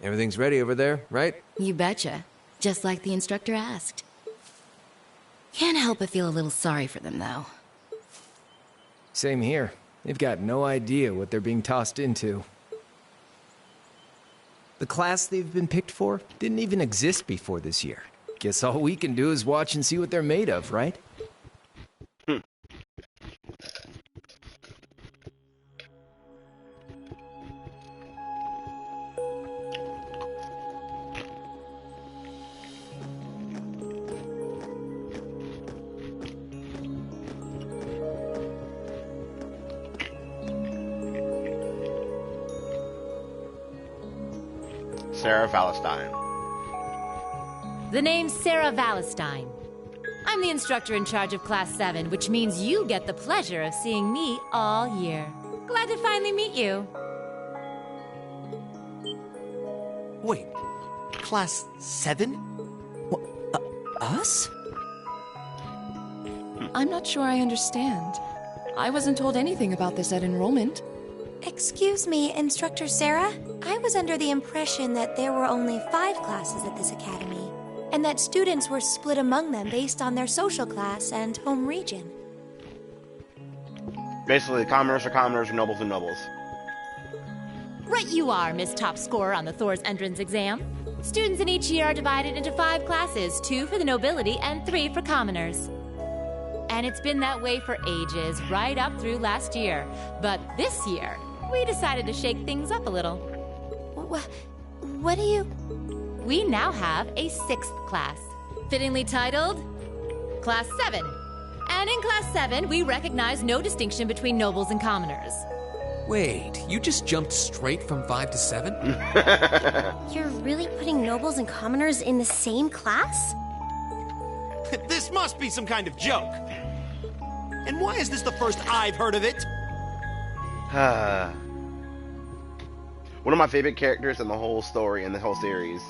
Everything's ready over there, right? You betcha. Just like the instructor asked. Can't help but feel a little sorry for them, though. Same here. They've got no idea what they're being tossed into. The class they've been picked for didn't even exist before this year. Guess all we can do is watch and see what they're made of, right? Sarah Valentine. The name's Sarah Valentine. I'm the instructor in charge of Class 7, which means you get the pleasure of seeing me all year. Glad to finally meet you. Wait, Class 7? Us? I'm not sure I understand. I wasn't told anything about this at enrollment. Excuse me, Instructor Sarah? I was under the impression that there were only 5 classes at this academy, and that students were split among them based on their social class and home region. Basically, commoners are commoners and nobles are nobles. Right you are, Miss Top Scorer on the Thor's entrance exam. Students in each year are divided into 5 classes, 2 for the nobility and 3 for commoners. And it's been that way for ages, right up through last year. But this year, we decided to shake things up a little. What do you... We now have a 6th class, fittingly titled Class 7. And in Class 7, we recognize no distinction between nobles and commoners. Wait, you just jumped straight from 5 to 7? You're really putting nobles and commoners in the same class? This must be some kind of joke. And why is this the first I've heard of it? One of my favorite characters in the whole story, in the whole series.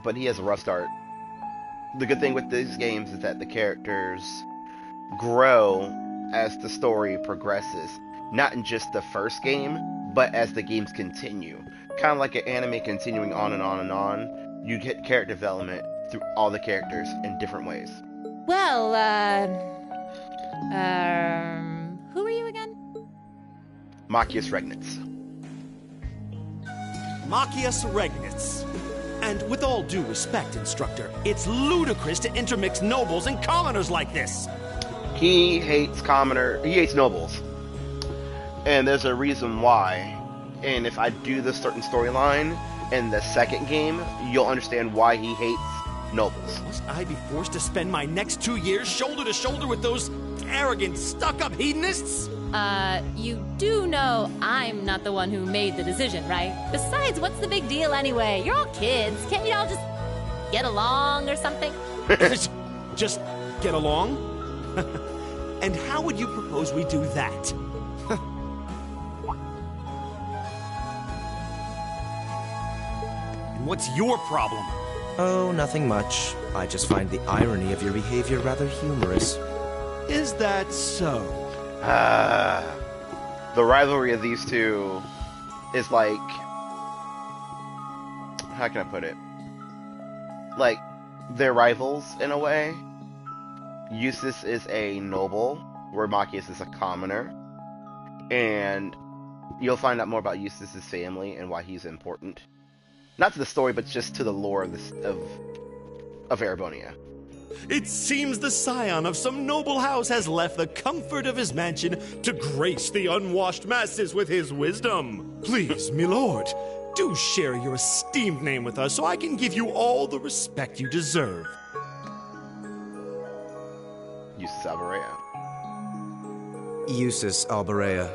But he has a rough start. The good thing with these games is that the characters grow as the story progresses. Not in just the first game, but as the games continue. Kind of like an anime continuing on and on and on. You get character development through all the characters in different ways. Well, who are you again? Machias Regnitz. Machias Regnitz. And with all due respect, Instructor, it's ludicrous to intermix nobles and commoners like this. He hates nobles. And there's a reason why. And if I do this certain storyline in the second game, you'll understand why he hates nobles. Must I be forced to spend my next 2 years shoulder to shoulder with those arrogant, stuck-up hedonists? You do know I'm not the one who made the decision, right? Besides, what's the big deal anyway? You're all kids. Can't you all just get along or something? Just get along? And how would you propose we do that? And what's your problem? Oh, nothing much. I just find the irony of your behavior rather humorous. Is that so? The rivalry of these two is like... How can I put it? Like, they're rivals in a way. Eustace is a noble, where Machias is a commoner. And you'll find out more about Eustace's family and why he's important. Not to the story, but just to the lore of Erebonia. It seems the scion of some noble house has left the comfort of his mansion to grace the unwashed masses with his wisdom. Please, milord, Do share your esteemed name with us so I can give you all the respect you deserve. Eustace Alberea. Eustace Alberea.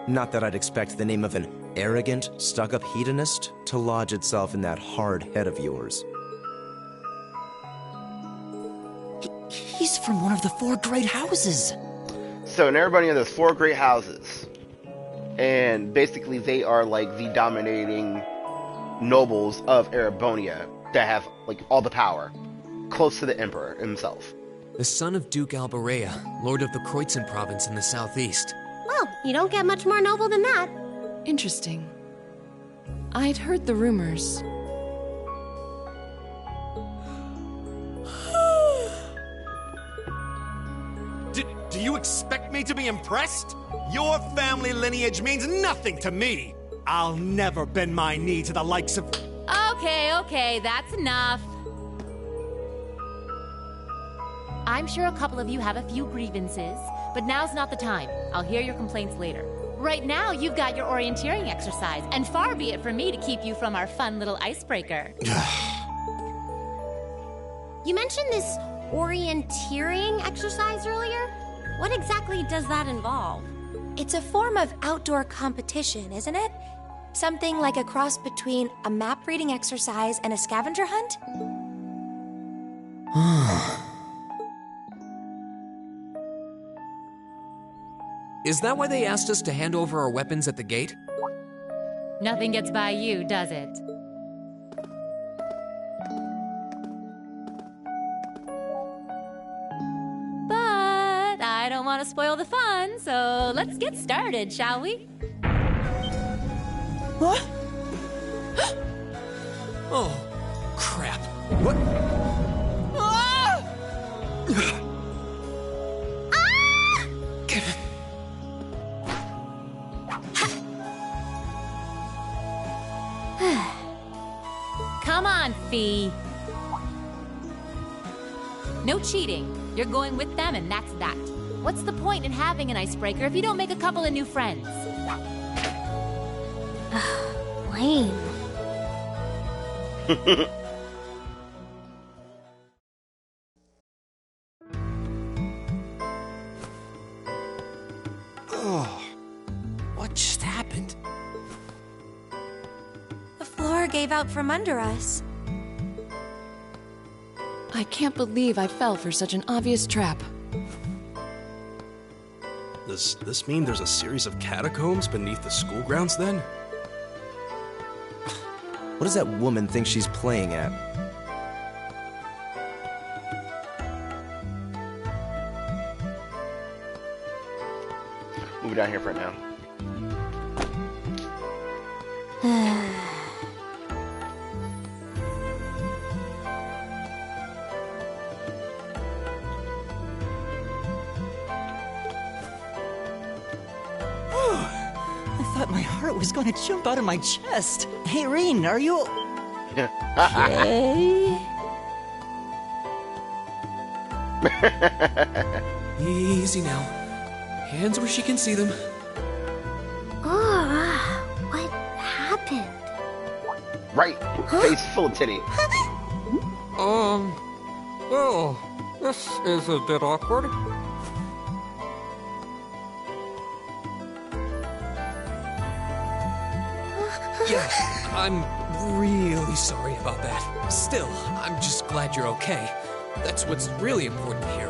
Not that I'd expect the name of an arrogant, stuck-up hedonist to lodge itself in that hard head of yours. He's from one of the 4 great houses. So in Erebonian, there's 4 great houses. And basically they are like the dominating nobles of Erebonia that have like all the power, close to the Emperor himself. The son of Duke Alberea, Lord of the Kreutzen province in the southeast. Well, you don't get much more noble than that. Interesting. I'd heard the rumors. Do you expect me to be impressed? Your family lineage means nothing to me. I'll never bend my knee to the likes of... Okay, that's enough. I'm sure a couple of you have a few grievances, but now's not the time. I'll hear your complaints later. Right now, you've got your orienteering exercise, and far be it from me to keep you from our fun little icebreaker. You mentioned this orienteering exercise earlier? What exactly does that involve? It's a form of outdoor competition, isn't it? Something like a cross between a map reading exercise and a scavenger hunt? Is that why they asked us to hand over our weapons at the gate? Nothing gets by you, does it? But I don't want to spoil the fun, so let's get started, shall we? What? Oh, crap. What? Come on, Fee. No cheating. You're going with them, and that's that. What's the point in having an icebreaker if you don't make a couple of new friends? Lame. Oh, what just happened? The floor gave out from under us. I can't believe I fell for such an obvious trap. Does this mean there's a series of catacombs beneath the school grounds then? What does that woman think she's playing at? Move down here for now. I thought my heart was going to jump out of my chest. Hey, Reen, are you... Easy now. Hands where she can see them. What happened? Right, face full of titty. Well, this is a bit awkward. Yeah, I'm really sorry about that. Still, I'm just glad you're okay. That's what's really important here.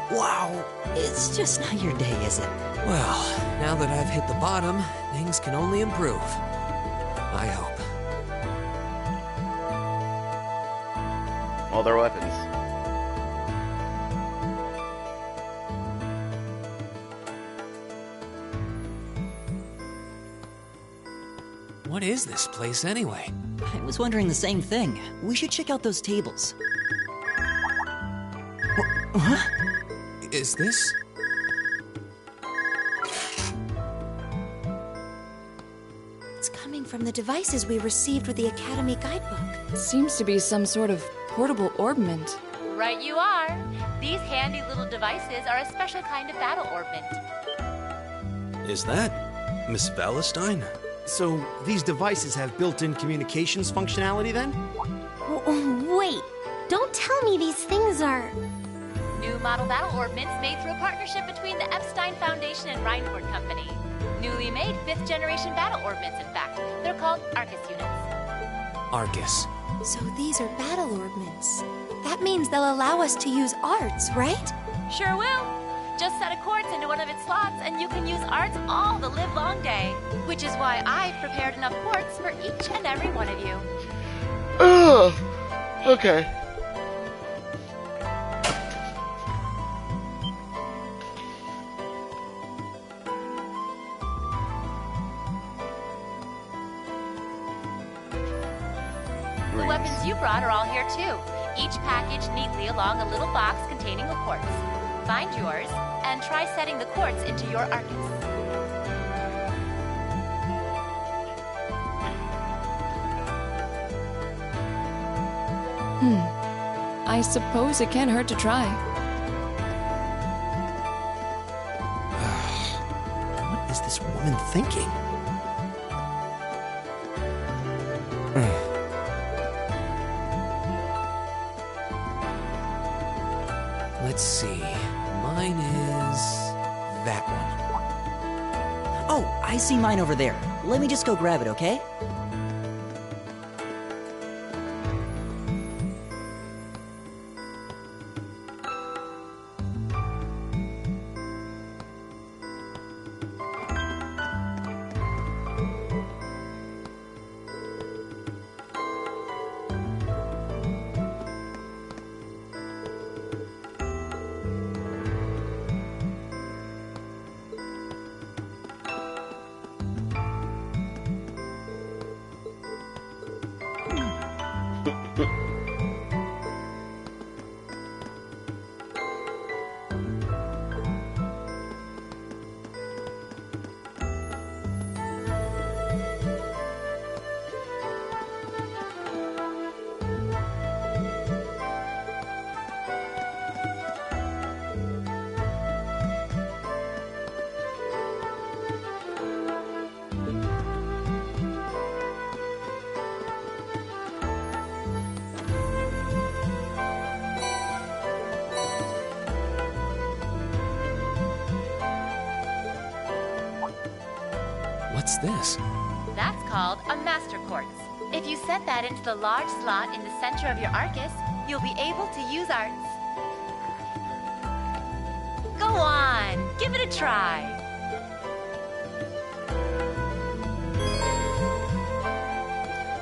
Wow, it's just not your day, is it? Well, now that I've hit the bottom, things can only improve. I hope. All their weapons. What is this place anyway? I was wondering the same thing. We should check out those tables. Huh? Is this? It's coming from the devices we received with the Academy guidebook. Seems to be some sort of portable orbment. Right you are. These handy little devices are a special kind of battle orbment. Is that Miss Valentine? So, these devices have built-in communications functionality then? Wait, don't tell me these things are... New model battle orbments made through a partnership between the Epstein Foundation and Reinford Company. Newly made 5th generation battle orbments, in fact. They're called Arcus units. Arcus. So these are battle orbments. That means they'll allow us to use arts, right? Sure will. Just set a quartz into one of its slots and you can use arts all the livelong day. Which is why I've prepared enough quartz for each and every one of you. Ugh. Okay. The weapons you brought are all here too. Each packaged neatly along a little box containing a quartz. Find yours and try setting the quartz into your Arcus. I suppose it can't hurt to try. What is this woman thinking? Let's see. Mine is that one. Oh, I see mine over there. Let me just go grab it, okay? What's this? That's called a master quartz. If you set that into the large slot in the center of your Arcus, you'll be able to use arts. Go on, give it a try.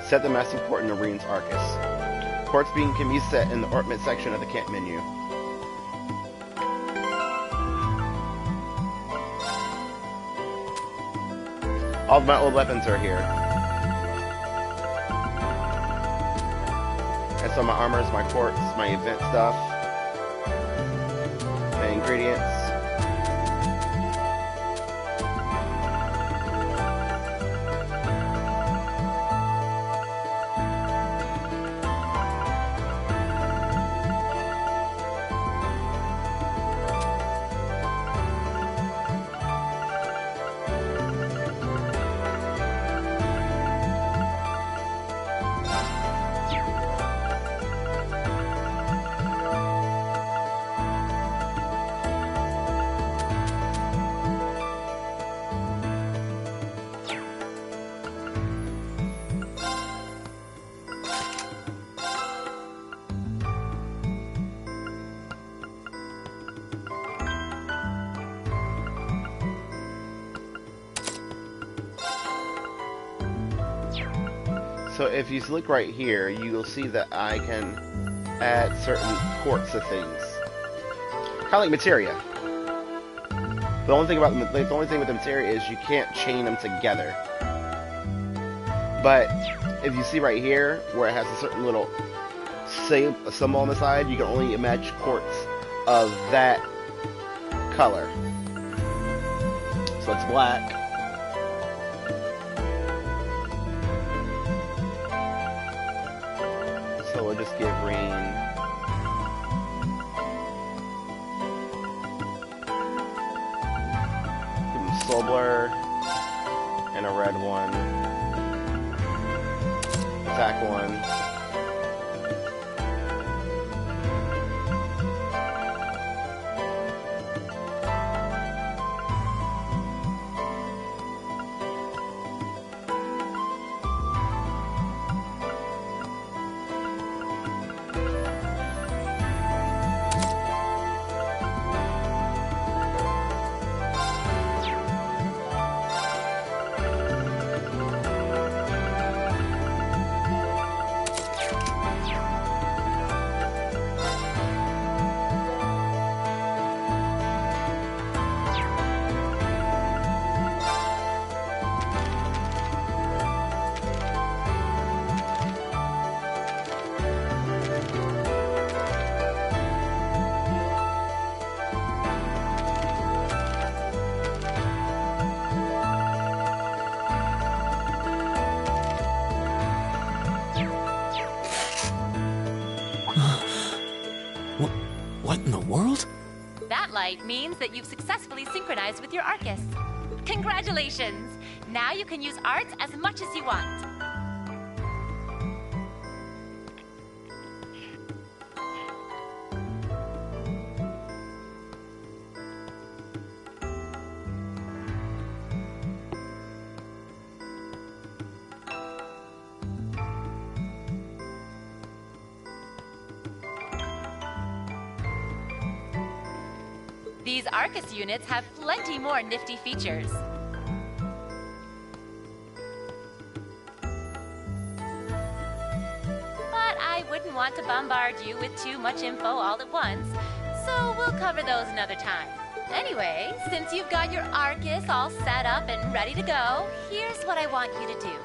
Set the massive port in Marine's Arcus. Quartz beam can be set in the orbit section of the camp menu. All of my old weapons are here. And so my armors, my quartz, my event stuff, my ingredients. So if you look right here, you will see that I can add certain quartz to things. Kind of like materia. The only thing with the materia is you can't chain them together. But if you see right here, where it has a certain little symbol on the side, you can only match quartz of that color. So it's black. So we'll just give Rain. Give him Soul Blur and a red one. Attack one. What in the world? That light means that you've successfully synchronized with your Arcus. Congratulations! Now you can use arts as much as you want. These Arcus units have plenty more nifty features. But I wouldn't want to bombard you with too much info all at once, so we'll cover those another time. Anyway, since you've got your Arcus all set up and ready to go, here's what I want you to do.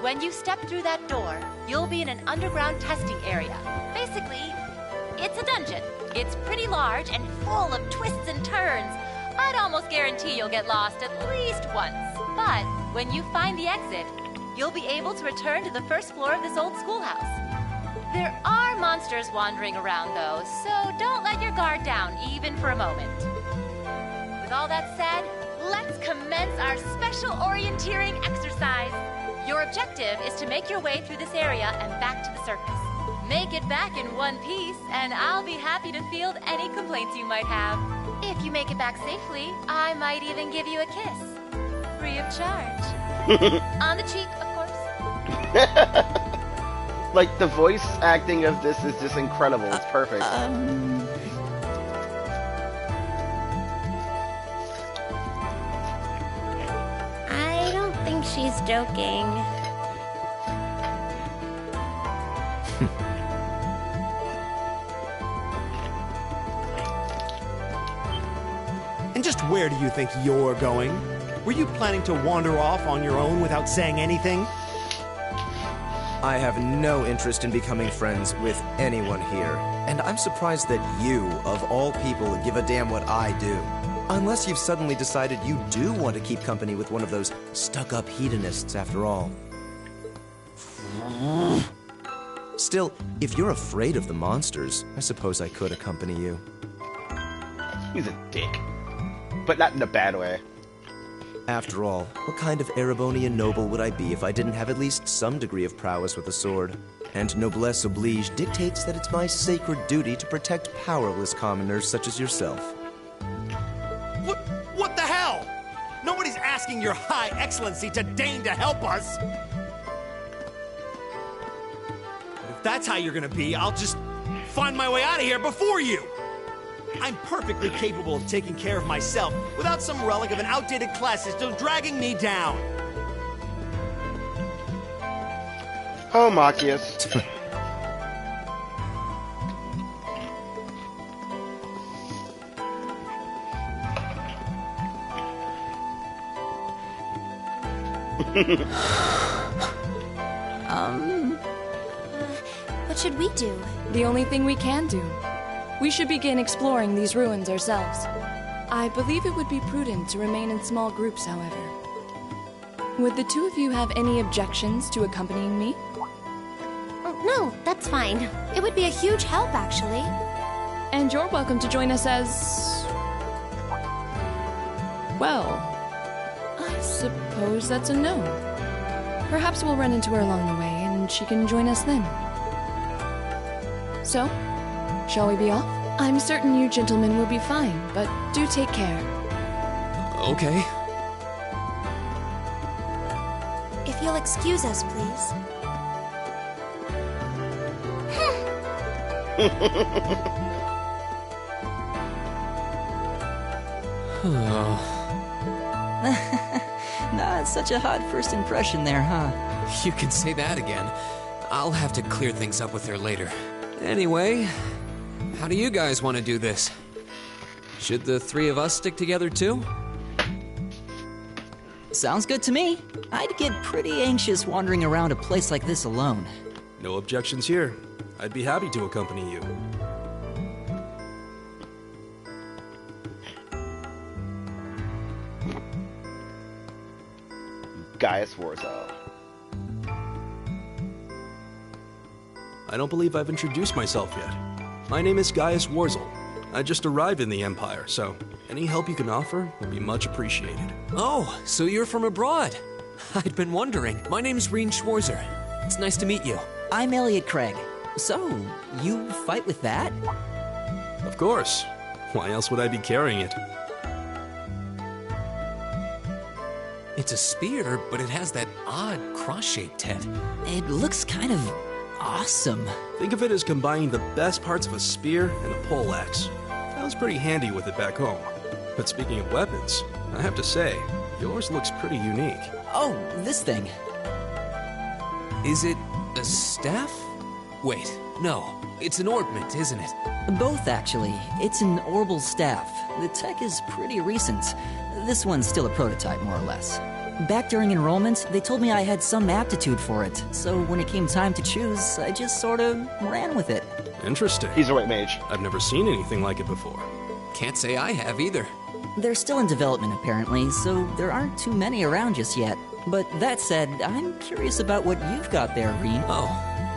When you step through that door, you'll be in an underground testing area. Basically, it's a dungeon. It's pretty large and full of twists and turns. I'd almost guarantee you'll get lost at least once. But when you find the exit, you'll be able to return to the first floor of this old schoolhouse. There are monsters wandering around, though, so don't let your guard down, even for a moment. With all that said, let's commence our special orienteering exercise. Your objective is to make your way through this area and back to the circus. Make it back in one piece, and I'll be happy to field any complaints you might have. If you make it back safely, I might even give you a kiss. Free of charge. On the cheek, of course. Like, the voice acting of this is just incredible. It's perfect. I don't think she's joking. And just where do you think you're going? Were you planning to wander off on your own without saying anything? I have no interest in becoming friends with anyone here, and I'm surprised that you, of all people, give a damn what I do. Unless you've suddenly decided you do want to keep company with one of those stuck-up hedonists after all. Still, if you're afraid of the monsters, I suppose I could accompany you. He's a dick. But not in a bad way. After all, what kind of Erebonian noble would I be if I didn't have at least some degree of prowess with a sword? And noblesse oblige dictates that it's my sacred duty to protect powerless commoners such as yourself. What the hell? Nobody's asking your high excellency to deign to help us. But if that's how you're gonna be, I'll just find my way out of here before you. I'm perfectly capable of taking care of myself without some relic of an outdated class system dragging me down. Oh, Machias. What should we do? The only thing we can do. We should begin exploring these ruins ourselves. I believe it would be prudent to remain in small groups, however. Would the two of you have any objections to accompanying me? Oh, no, that's fine. It would be a huge help, actually. And you're welcome to join us as... well, I suppose that's a no. Perhaps we'll run into her along the way, and she can join us then. So, shall we be off? I'm certain you gentlemen will be fine, but do take care. Okay. If you'll excuse us, please. Not such a hot first impression there, huh? You can say that again. I'll have to clear things up with her later. Anyway, how do you guys want to do this? Should the three of us stick together too? Sounds good to me. I'd get pretty anxious wandering around a place like this alone. No objections here. I'd be happy to accompany you. Gaius Warzel. I don't believe I've introduced myself yet. My name is Gaius Warzel. I just arrived in the Empire, so any help you can offer would be much appreciated. Oh, so you're from abroad. I'd been wondering. My name's Reen Schwarzer. It's nice to meet you. I'm Elliot Craig. So, you fight with that? Of course. Why else would I be carrying it? It's a spear, but it has that odd cross-shaped head. It looks kind of awesome. Think of it as combining the best parts of a spear and a poleaxe. I was pretty handy with it back home. But speaking of weapons, I have to say, yours looks pretty unique. Oh, this thing. Is it a staff? Wait, no. It's an ornament, isn't it? Both, actually. It's an orbal staff. The tech is pretty recent. This one's still a prototype, more or less. Back during enrollment, they told me I had some aptitude for it, so when it came time to choose, I just sort of ran with it. Interesting. He's a white mage. I've never seen anything like it before. Can't say I have either. They're still in development, apparently, so there aren't too many around just yet. But that said, I'm curious about what you've got there, Reen. Oh,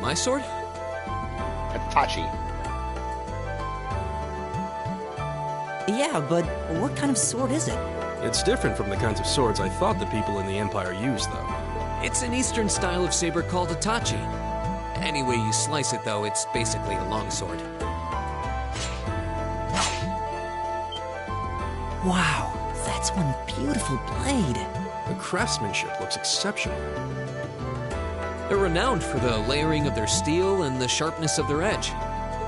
my sword? A Tachi. Yeah, but what kind of sword is it? It's different from the kinds of swords I thought the people in the Empire used, though. It's an Eastern style of saber called a Tachi. Any way you slice it, though, it's basically a longsword. Wow, that's one beautiful blade. The craftsmanship looks exceptional. They're renowned for the layering of their steel and the sharpness of their edge.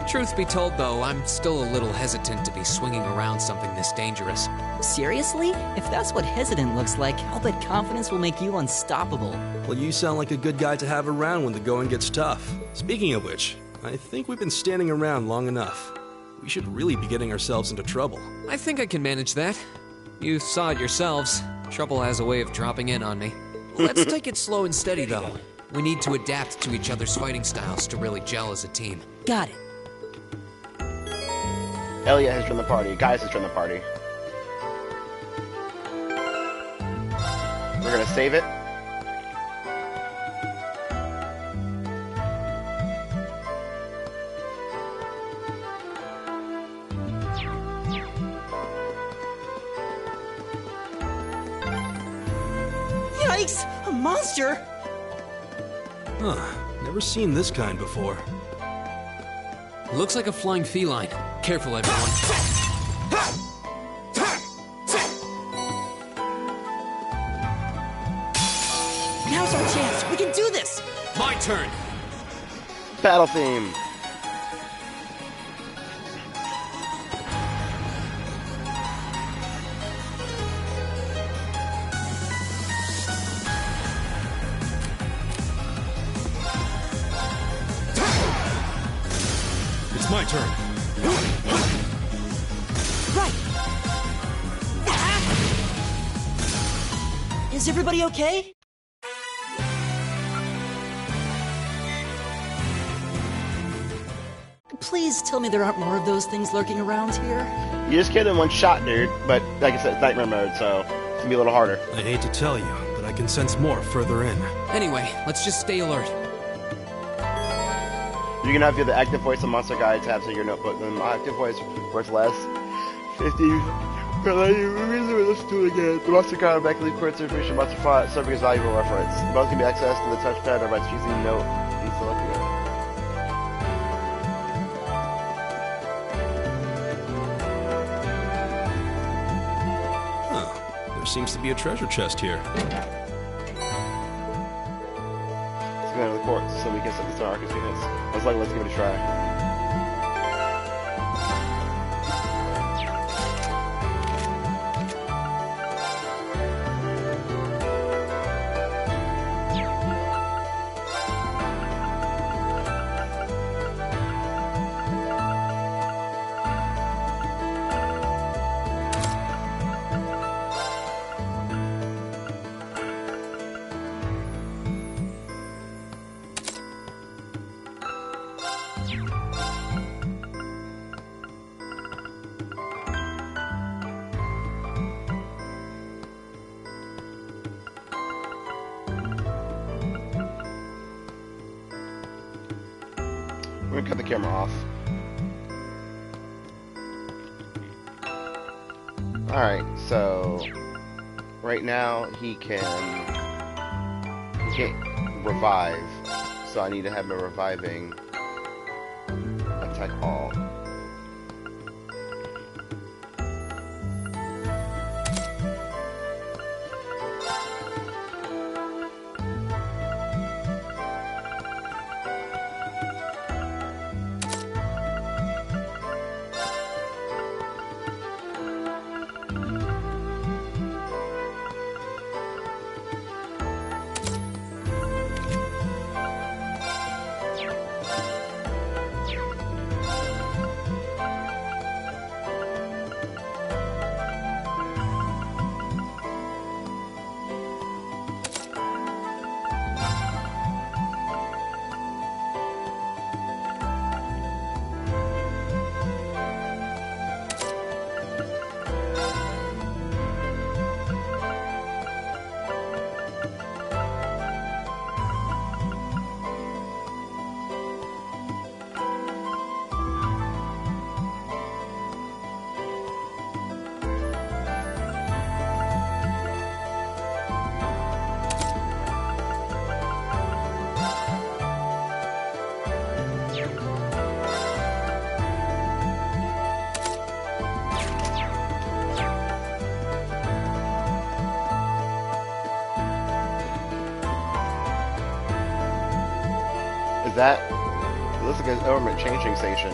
Truth be told, though, I'm still a little hesitant to be swinging around something this dangerous. Seriously? If that's what hesitant looks like, I'll bet confidence will make you unstoppable. Well, you sound like a good guy to have around when the going gets tough. Speaking of which, I think we've been standing around long enough. We should really be getting ourselves into trouble. I think I can manage that. You saw it yourselves. Trouble has a way of dropping in on me. Let's take it slow and steady, though. We need to adapt to each other's fighting styles to really gel as a team. Got it. Elliot has joined the party. Gaius has joined the party. We're gonna save it. Yikes! A monster! Huh. Never seen this kind before. Looks like a flying feline. Careful, everyone. Now's our chance! We can do this! My turn! Battle theme. It's my turn. Right! Is everybody okay? Please tell me there aren't more of those things lurking around here. You just killed in one shot, dude. But like I said, it's nightmare mode, so it's gonna be a little harder. I hate to tell you, but I can sense more further in. Anyway, let's just stay alert. You can now view the active voice and monster guide tabs in your notebook. The active voice worth less. 50. But let you listen to it again. The monster guide automatically records information about the font, serving as valuable reference. The mouse can be accessed to the touchpad or by choosing note and selecting it. Huh. There seems to be a treasure chest here. Let's go to the court so we can set this to our units. Let's give it a try. We're gonna cut the camera off. Alright, so right now he can't revive, so I need to have him reviving attack all. That looks like an government changing station.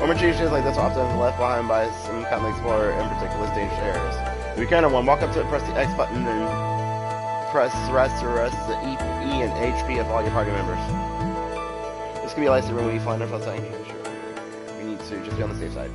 Government changing stations like this are often left behind by some kind of explorer in particular dangerous areas. If you encounter one, walk up to it, press the X button, and press rest to arrest the E and HP of all your party members. This can be a license room when you find our outside. We need to just be on the safe side.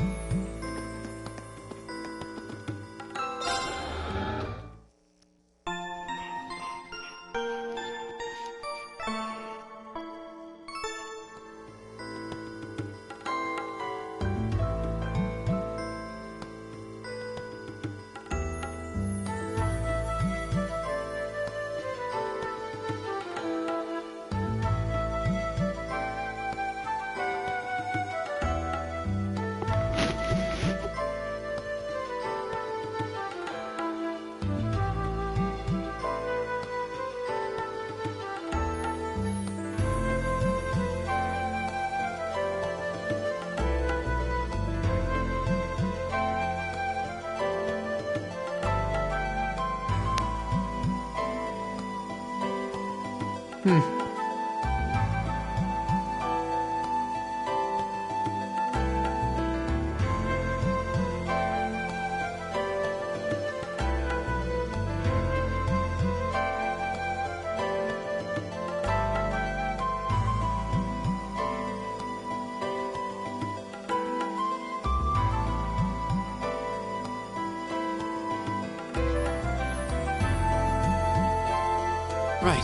Right.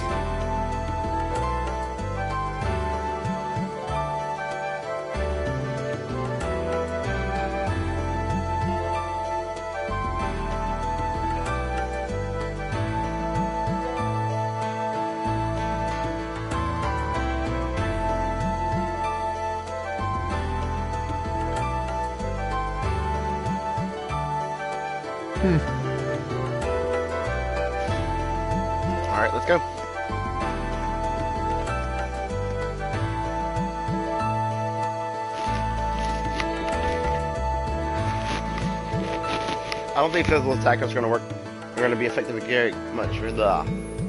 Alright, let's go. I don't think physical attack is going to work. They're going to be effective very much. I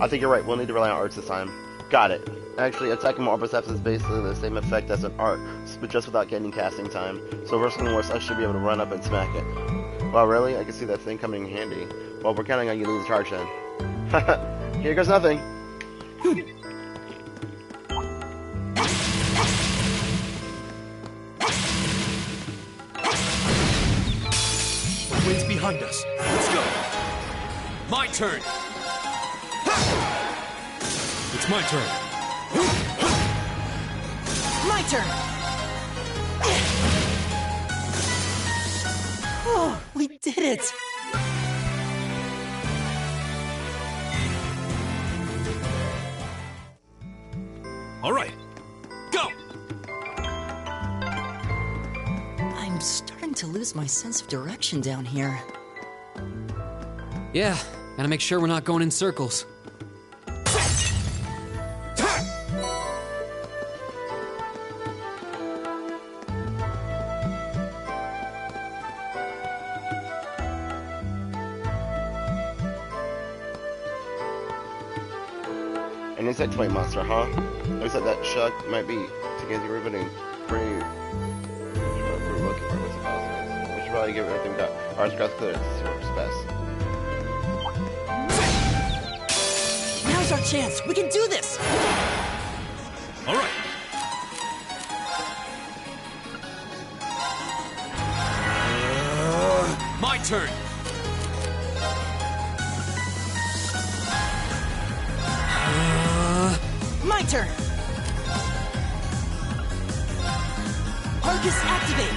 think you're right. We'll need to rely on arts this time. Got it. Actually, attacking more steps is basically the same effect as an art, but just without gaining casting time. So worst thing worse, I should be able to run up and smack it. Wow, really? I can see that thing coming in handy. Well, we're counting on you to lead the charge then. Here goes nothing. Wind's behind us. Let's go. My turn. It's my turn. My turn! Oh, we did it! All right, go! I'm starting to lose my sense of direction down here. Yeah, gotta make sure we're not going in circles. An insect toy monster, huh? Looks like that Chuck might be together riveting. Pretty. We're looking for what's the cause. We should probably give everything we got. Ours got clear. This works best. Now's our chance. We can do this. All right. My turn. My turn! Arcus activate!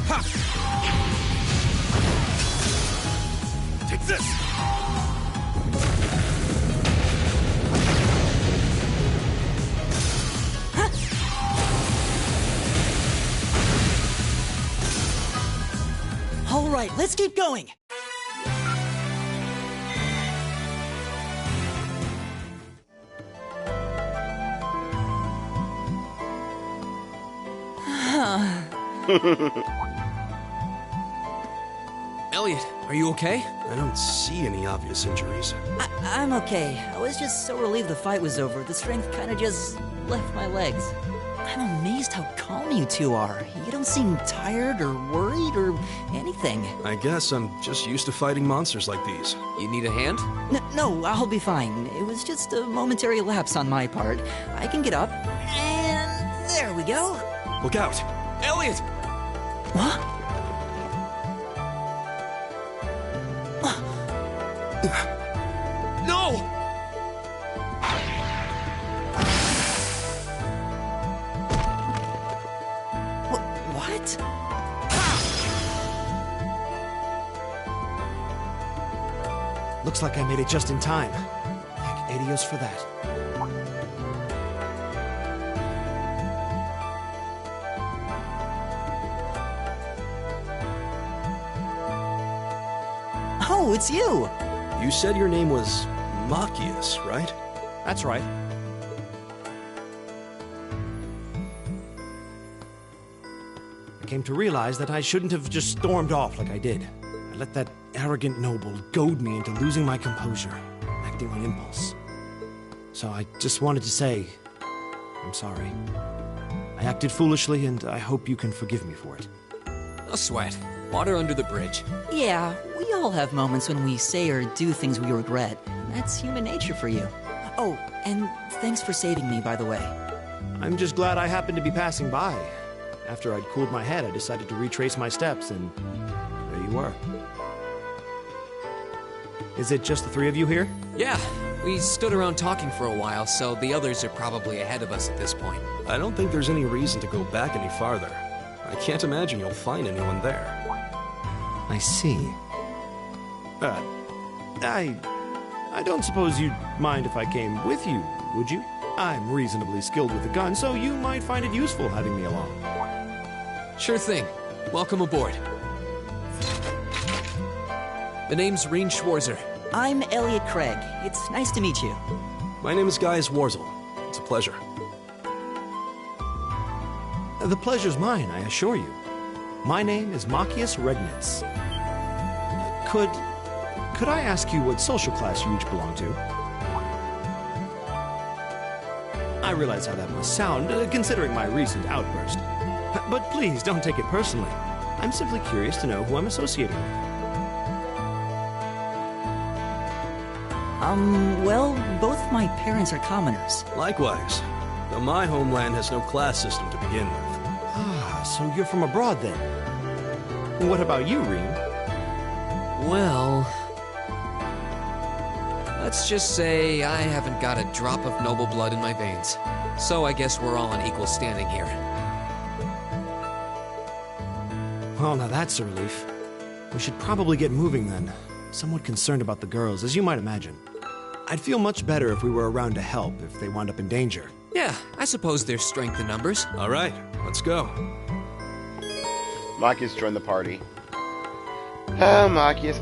Ha! Take this! Huh? All right, let's keep going! Elliot, are you okay? I don't see any obvious injuries. I'm okay. I was just so relieved the fight was over. The strength kind of just left my legs. I'm amazed how calm you two are. You don't seem tired or worried or anything. I guess I'm just used to fighting monsters like these. You need a hand? No, I'll be fine. It was just a momentary lapse on my part. I can get up. And there we go. Look out! Elliot! What? No! What? Looks like I made it just in time. Thank Adios for that. Oh, it's you! You said your name was Machias, right? That's right. I came to realize that I shouldn't have just stormed off like I did. I let that arrogant noble goad me into losing my composure, acting on impulse. So I just wanted to say, I'm sorry. I acted foolishly, and I hope you can forgive me for it. No sweat. Water under the bridge. Yeah, we all have moments when we say or do things we regret. That's human nature for you. Oh, and thanks for saving me, by the way. I'm just glad I happened to be passing by. After I'd cooled my head, I decided to retrace my steps, and there you were. Is it just the three of you here? Yeah, we stood around talking for a while, so the others are probably ahead of us at this point. I don't think there's any reason to go back any farther. I can't imagine you'll find anyone there. I see. I don't suppose you'd mind if I came with you, would you? I'm reasonably skilled with a gun, so you might find it useful having me along. Sure thing. Welcome aboard. The name's Reen Schwarzer. I'm Elliot Craig. It's nice to meet you. My name is Gaius Warzel. It's a pleasure. The pleasure's mine, I assure you. My name is Machias Regnitz. Could I ask you what social class you each belong to? I realize how that must sound, considering my recent outburst. But please, don't take it personally. I'm simply curious to know who I'm associating with. Well, both my parents are commoners. Likewise, though my homeland has no class system to begin with. Ah, so you're from abroad then? What about you, Reen? Well, let's just say I haven't got a drop of noble blood in my veins. So I guess we're all on equal standing here. Well, now that's a relief. We should probably get moving then. Somewhat concerned about the girls, as you might imagine. I'd feel much better if we were around to help if they wound up in danger. Yeah, I suppose there's strength in numbers. All right, let's go. Machias joined the party. Oh, Machias.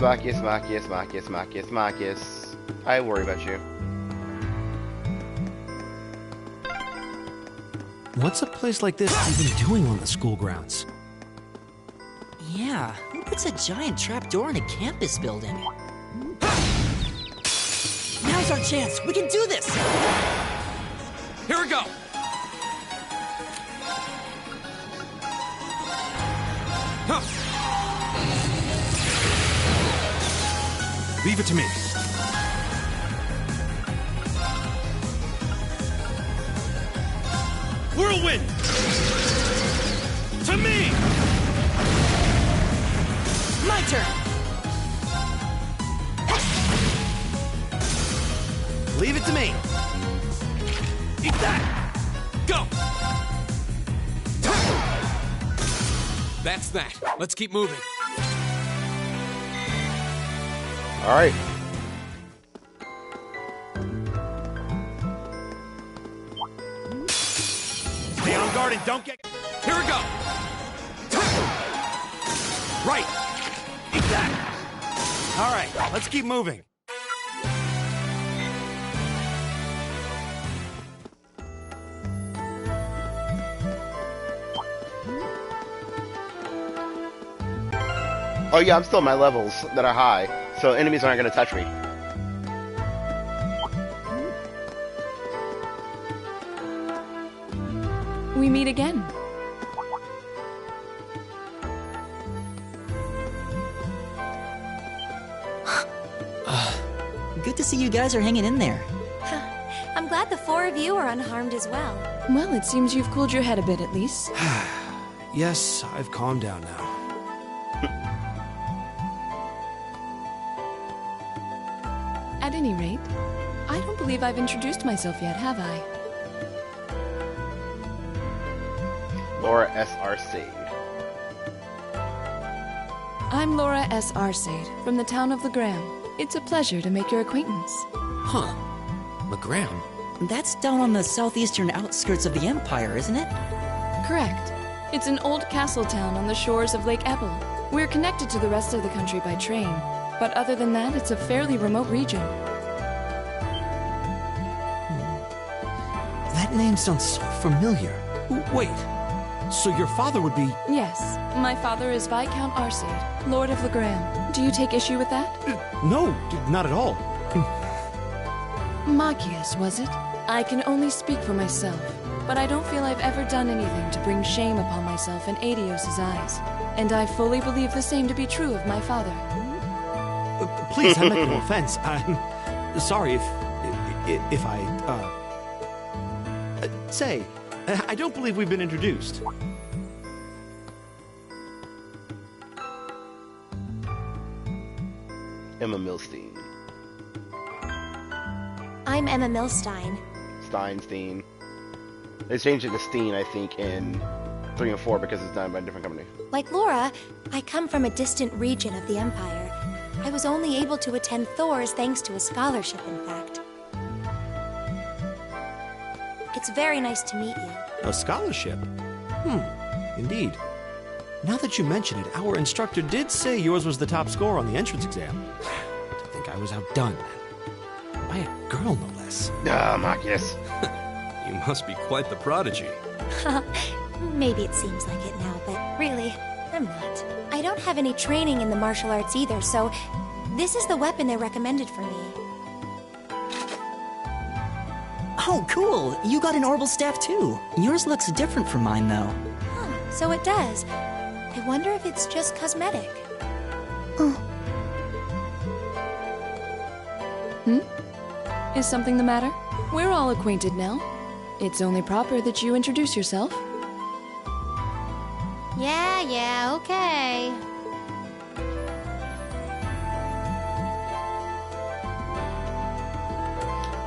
I worry about you. What's a place like this even doing on the school grounds? Yeah, who puts a giant trapdoor in a campus building? Now's our chance! We can do this! Here we go! Huh. Leave it to me. Whirlwind! To me! My turn! Leave it to me! Eat that! Go! That's that. Let's keep moving. All right. Stay on guard and don't get... Here we go! Right! Eat that! All right, let's keep moving. Oh yeah, I'm still at my levels that are high, so enemies aren't going to touch me. We meet again. Good to see you guys are hanging in there. I'm glad the four of you are unharmed as well. Well, it seems you've cooled your head a bit at least. Yes, I've calmed down now. At any rate, I don't believe I've introduced myself yet, have I? Laura S. Arcade. I'm Laura S. Arcade, from the town of Legram. It's a pleasure to make your acquaintance. Huh. Legram? That's down on the southeastern outskirts of the Empire, isn't it? Correct. It's an old castle town on the shores of Lake Ebble. We're connected to the rest of the country by train, but other than that, it's a fairly remote region. That name sounds so familiar. Wait, so your father would be... Yes, my father is Viscount Arcade, Lord of Legram. Do you take issue with that? No, not at all. Machias, was it? I can only speak for myself, but I don't feel I've ever done anything to bring shame upon myself in Adios's eyes. And I fully believe the same to be true of my father. Please, I meant no offense. I'm sorry if I, say, I don't believe we've been introduced. Emma Milstein. I'm Emma Milstein. Steinstein. They changed it to Steen, I think, in 3 and 4 because it's done by a different company. Like Laura, I come from a distant region of the Empire. I was only able to attend Thor's thanks to a scholarship, in fact. It's very nice to meet you. A scholarship? Indeed. Now that you mention it, our instructor did say yours was the top score on the entrance exam. To think I was outdone. By a girl, no less. Marcus. You must be quite the prodigy. Maybe it seems like it now, but really, I'm not. I don't have any training in the martial arts either, so this is the weapon they recommended for me. Oh, cool! You got an orbital staff too. Yours looks different from mine, though. Huh, so it does. I wonder if it's just cosmetic. Is something the matter? We're all acquainted now. It's only proper that you introduce yourself. Yeah, okay.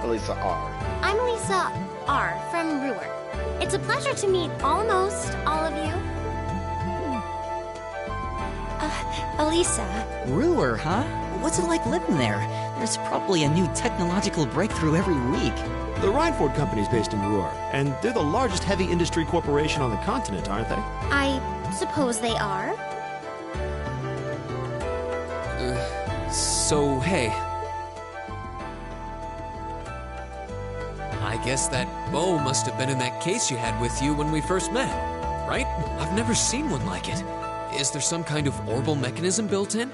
Elisa R. I'm Lisa R. from Ruhr. It's a pleasure to meet almost all of you. Elisa. Ruhr, huh? What's it like living there? There's probably a new technological breakthrough every week. The Rhineford Company's based in Ruhr, and they're the largest heavy industry corporation on the continent, aren't they? I suppose they are. So, hey. I guess that bow must have been in that case you had with you when we first met, right? I've never seen one like it. Is there some kind of orbital mechanism built in?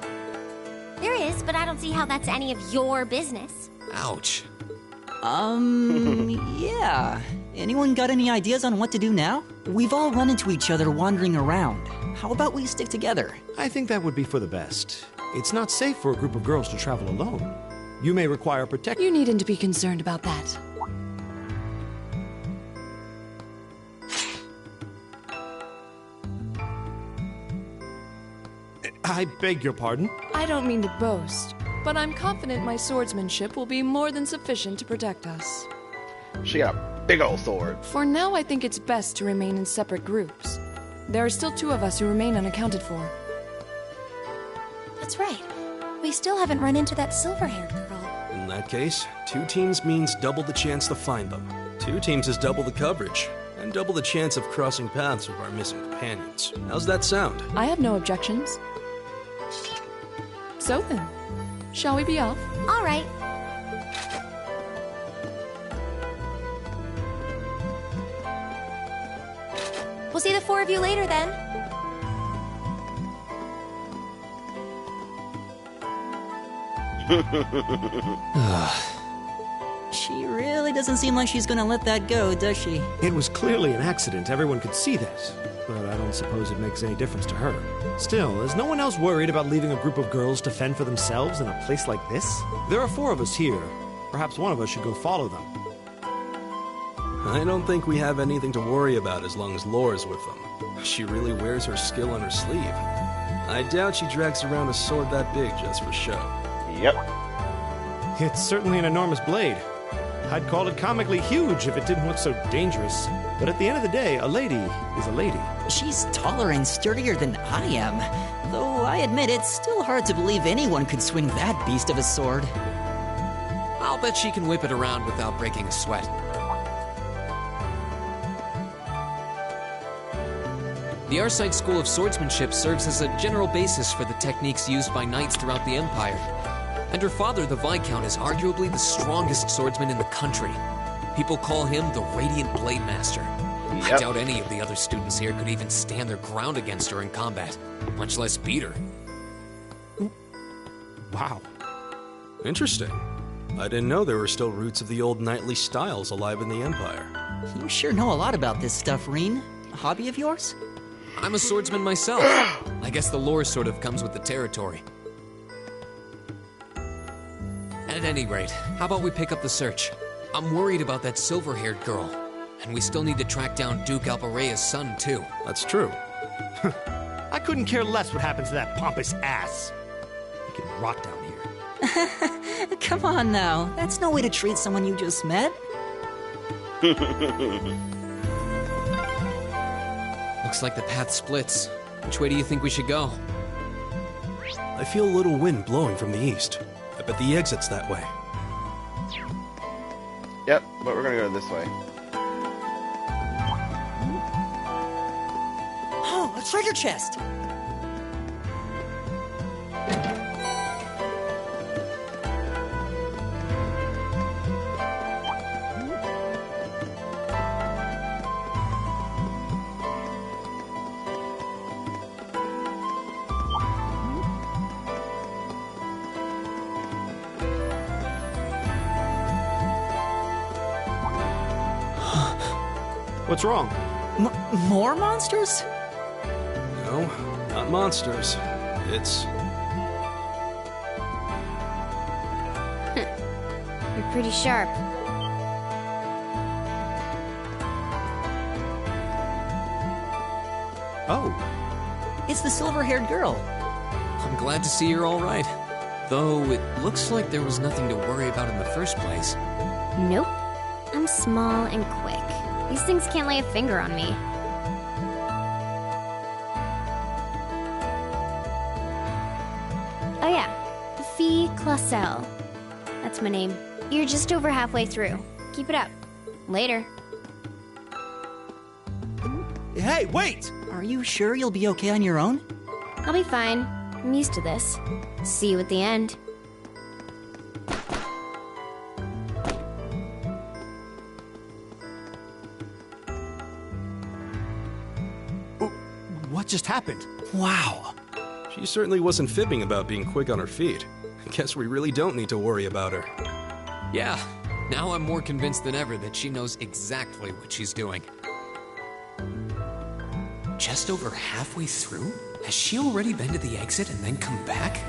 There is, but I don't see how that's any of your business. Ouch. Yeah. Anyone got any ideas on what to do now? We've all run into each other wandering around. How about we stick together? I think that would be for the best. It's not safe for a group of girls to travel alone. You may require protection. You needn't to be concerned about that. I beg your pardon? I don't mean to boast, but I'm confident my swordsmanship will be more than sufficient to protect us. She got a big old sword. For now, I think it's best to remain in separate groups. There are still 2 of us who remain unaccounted for. That's right. We still haven't run into that silver-haired girl. In that case, 2 teams means double the chance to find them. 2 teams is double the coverage, and double the chance of crossing paths with our missing companions. How's that sound? I have no objections. So then, shall we be off? All right. We'll see the 4 of you later then. She really doesn't seem like she's gonna let that go, does she? It was clearly an accident, everyone could see that. But I don't suppose it makes any difference to her. Still, is no one else worried about leaving a group of girls to fend for themselves in a place like this? There are 4 of us here. Perhaps one of us should go follow them. I don't think we have anything to worry about as long as Laura's with them. She really wears her skill on her sleeve. I doubt she drags around a sword that big just for show. Yep. It's certainly an enormous blade. I'd call it comically huge if it didn't look so dangerous. But at the end of the day, a lady is a lady. She's taller and sturdier than I am. Though I admit it's still hard to believe anyone could swing that beast of a sword. I'll bet she can whip it around without breaking a sweat. The Arside School of Swordsmanship serves as a general basis for the techniques used by knights throughout the Empire. And her father, the Viscount, is arguably the strongest swordsman in the country. People call him the Radiant Blade Master. I doubt any of the other students here could even stand their ground against her in combat, much less beat her. Wow. Interesting. I didn't know there were still roots of the old knightly styles alive in the Empire. You sure know a lot about this stuff, Reen. A hobby of yours? I'm a swordsman myself. I guess the lore sort of comes with the territory. At any rate, how about we pick up the search? I'm worried about that silver-haired girl. And we still need to track down Duke Alparea's son, too. That's true. I couldn't care less what happens to that pompous ass. He can rot down here. Come on now. That's no way to treat someone you just met. Looks like the path splits. Which way do you think we should go? I feel a little wind blowing from the east. I bet the exit's that way. Yep, but we're gonna go this way. Oh, let's treasure chest! What's wrong? More monsters? No, not monsters. It's... You're pretty sharp. Oh. It's the silver-haired girl. I'm glad to see you're all right. Though it looks like there was nothing to worry about in the first place. Nope. I'm small and quick. These things can't lay a finger on me. Oh yeah, Fee Clausel. That's my name. You're just over halfway through. Keep it up. Later. Hey, wait! Are you sure you'll be okay on your own? I'll be fine. I'm used to this. See you at the end. What just happened? Wow. She certainly wasn't fibbing about being quick on her feet. Guess we really don't need to worry about her. Yeah, now I'm more convinced than ever that she knows exactly what she's doing. Just over halfway through? Has she already been to the exit and then come back?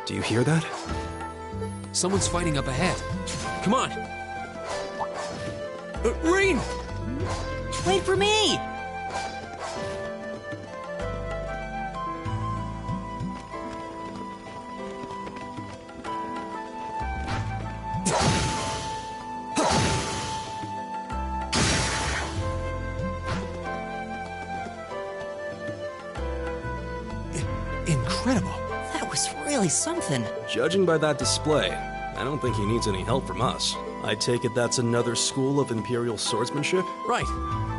Do you hear that? Someone's fighting up ahead. Come on! Reen! Wait for me! Incredible. That was really something. Judging by that display, I don't think he needs any help from us. I take it that's another school of Imperial swordsmanship? Right.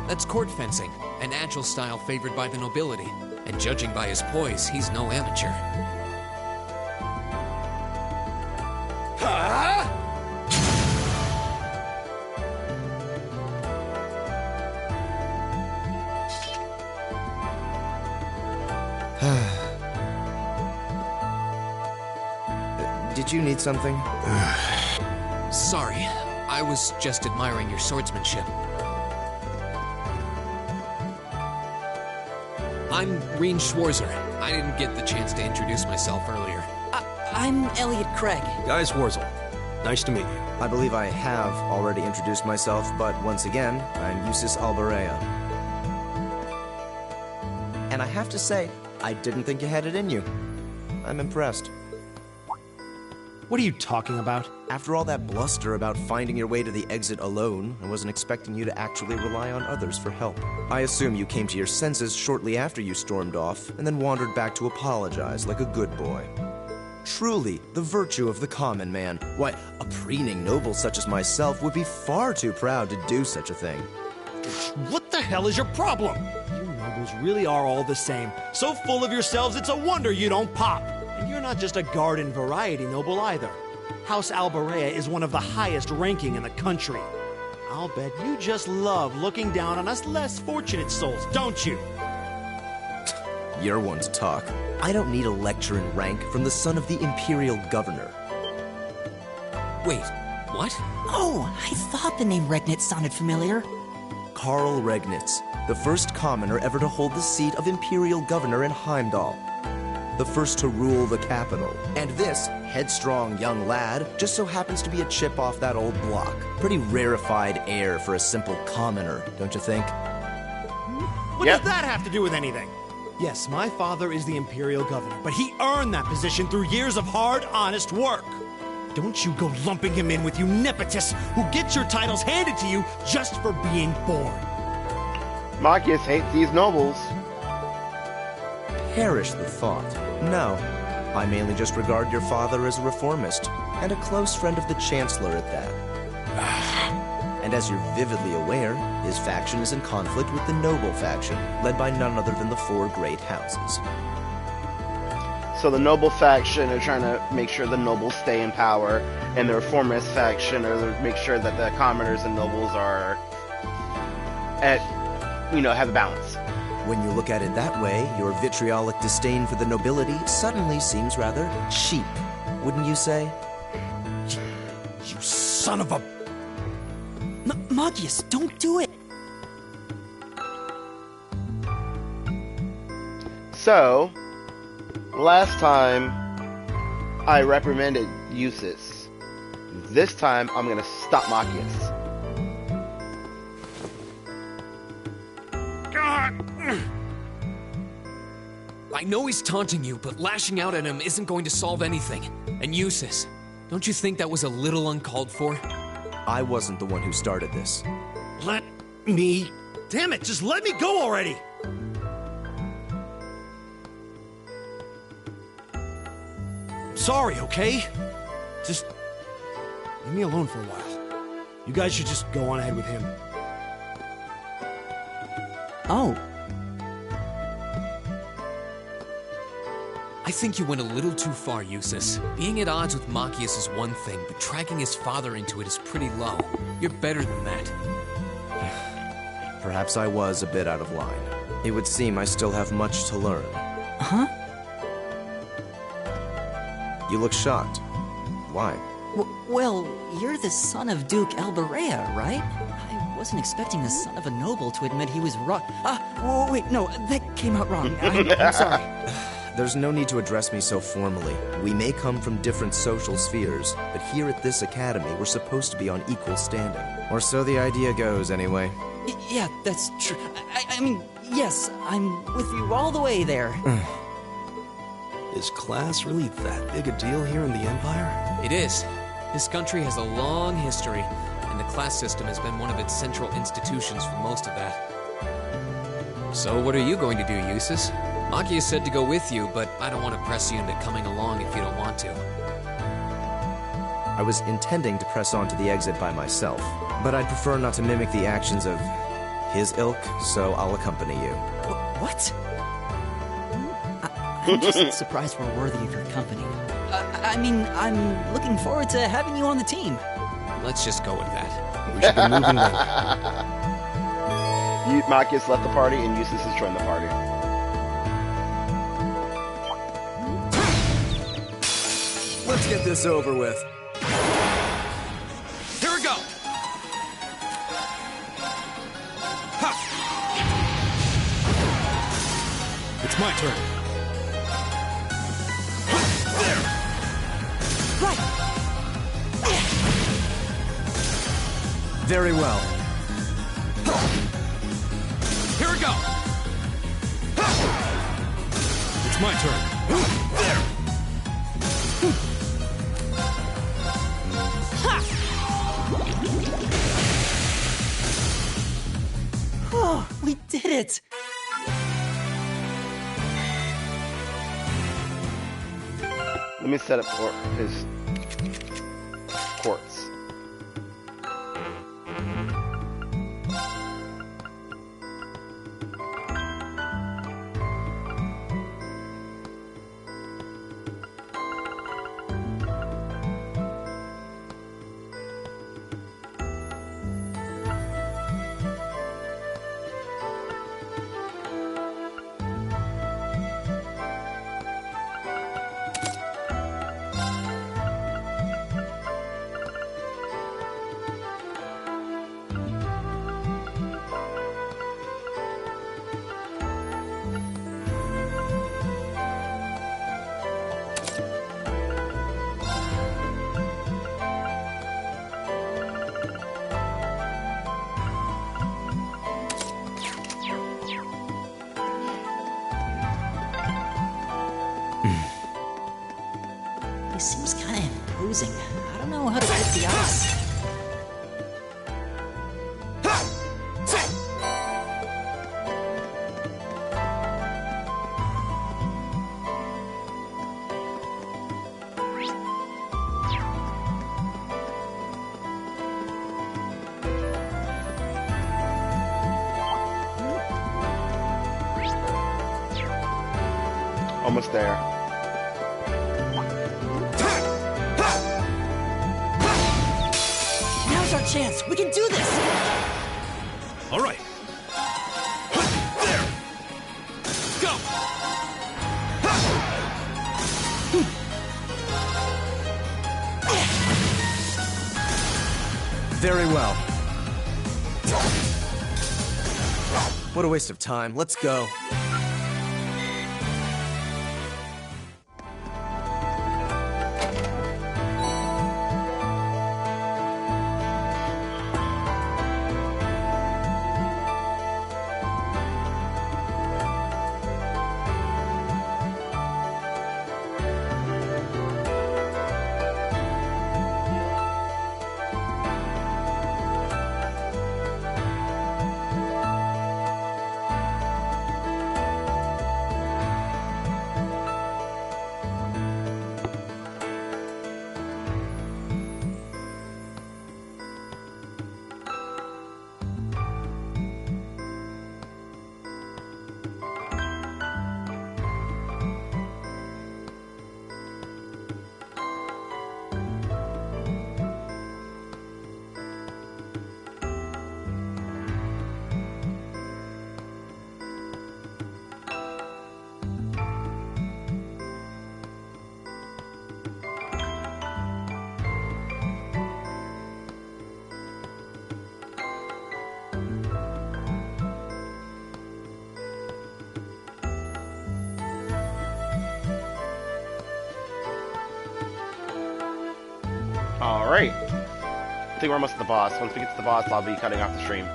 That's court fencing, an agile style favored by the nobility. And judging by his poise, he's no amateur. Did you need something? Sorry, I was just admiring your swordsmanship. I'm Reen Schwarzer. I didn't get the chance to introduce myself earlier. I'm Elliot Craig. Guy Schwarzel. Nice to meet you. I believe I have already introduced myself, but once again, I'm Eustace Alberea. And I have to say, I didn't think you had it in you. I'm impressed. What are you talking about? After all that bluster about finding your way to the exit alone, I wasn't expecting you to actually rely on others for help. I assume you came to your senses shortly after you stormed off, and then wandered back to apologize like a good boy. Truly, the virtue of the common man. Why, a preening noble such as myself would be far too proud to do such a thing. What the hell is your problem? You nobles really are all the same. So full of yourselves, it's a wonder you don't pop. And you're not just a garden variety noble either. House Alberea is one of the highest ranking in the country. I'll bet you just love looking down on us less fortunate souls, don't you? You're one to talk. I don't need a lecture in rank from the son of the Imperial Governor. Wait, what? Oh, I thought the name Regnitz sounded familiar. Karl Regnitz, the first commoner ever to hold the seat of Imperial Governor in Heimdall. The first to rule the capital. And this headstrong young lad just so happens to be a chip off that old block. Pretty rarefied air for a simple commoner, don't you think? What does that have to do with anything? Yes, my father is the Imperial Governor, but he earned that position through years of hard, honest work. Don't you go lumping him in with you nepotists who get your titles handed to you just for being born. Machias hates these nobles. Perish the thought. No, I mainly just regard your father as a reformist, and a close friend of the Chancellor at that. And as you're vividly aware, his faction is in conflict with the noble faction, led by none other than the four great houses. So the noble faction are trying to make sure the nobles stay in power, and the reformist faction are to make sure that the commoners and nobles are have a balance. When you look at it that way, your vitriolic disdain for the nobility suddenly seems rather cheap, wouldn't you say? You son of a... Magius, don't do it! So, last time I reprimanded Eustace. This time I'm gonna stop Machias. I know he's taunting you, but lashing out at him isn't going to solve anything. And Eustace, don't you think that was a little uncalled for? I wasn't the one who started this. Let me... Damn it, just let me go already! I'm sorry, okay? Just... leave me alone for a while. You guys should just go on ahead with him. Oh. I think you went a little too far, Eustace. Being at odds with Machias is one thing, but dragging his father into it is pretty low. You're better than that. Perhaps I was a bit out of line. It would seem I still have much to learn. Huh? You look shocked. Why? Well, you're the son of Duke Elberea, right? I wasn't expecting the son of a noble to admit he was wrong. Wait, no, that came out wrong. I'm sorry. There's no need to address me so formally. We may come from different social spheres, but here at this academy, we're supposed to be on equal standing. Or so the idea goes, anyway. Yeah, that's true. I mean, yes, I'm with you all the way there. Is class really that big a deal here in the Empire? It is. This country has a long history, and the class system has been one of its central institutions for most of that. So what are you going to do, Eustace? Machias said to go with you, but I don't want to press you into coming along if you don't want to. I was intending to press on to the exit by myself, but I'd prefer not to mimic the actions of his ilk, so I'll accompany you. What? I'm just surprised we're worthy of your company. I mean, I'm looking forward to having you on the team. Let's just go with that. We should be moving on. Machias left the party, and Eustace has joined the party. Let's get this over with. Here we go! Ha! It's my turn. Right! Very well. Here we go! It's my turn. There! Oh, we did it! Let me set up for his courts. He seems kind of imposing. I don't know how to break the ice. Almost there. Now's our chance. We can do this. All right. There. Go. Very well. What a waste of time. Let's go. Alright. I think we're almost at the boss. Once we get to the boss, I'll be cutting off the stream.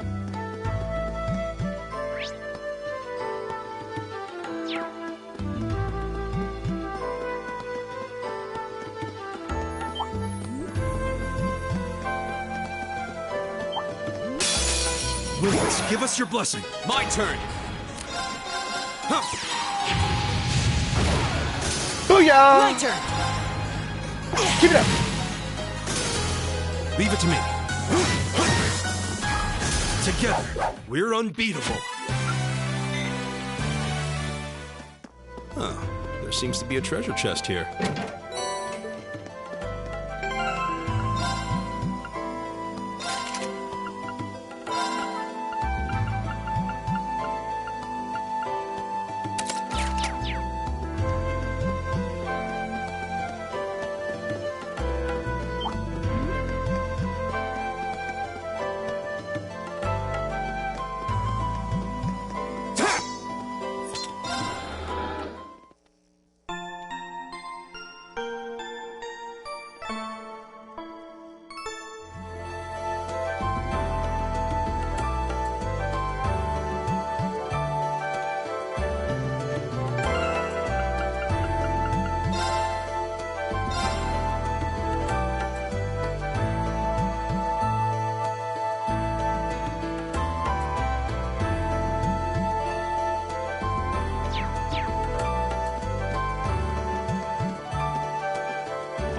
Lords, give us your blessing. My turn. Booyah! My turn. Keep it up! Leave it to me. Together, we're unbeatable. Huh. There seems to be a treasure chest here.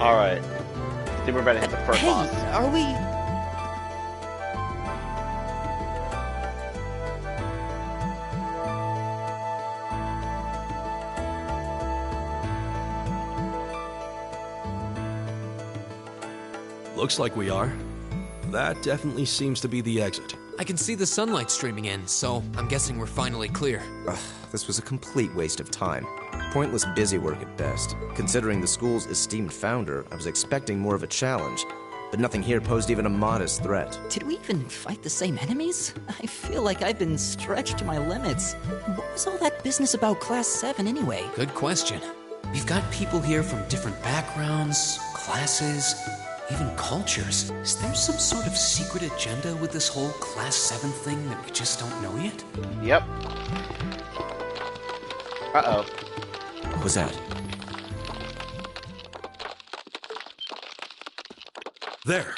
Alright. I think we're about to hit the first boss. Are we... Looks like we are. That definitely seems to be the exit. I can see the sunlight streaming in, so I'm guessing we're finally clear. Ugh, this was a complete waste of time. Pointless busy work at best. Considering the school's esteemed founder, I was expecting more of a challenge, but nothing here posed even a modest threat. Did we even fight the same enemies? I feel like I've been stretched to my limits. What was all that business about Class 7 anyway? Good question. We've got people here from different backgrounds, classes, even cultures. Is there some sort of secret agenda with this whole Class 7 thing that we just don't know yet? Yep. Uh-oh. What was that? There.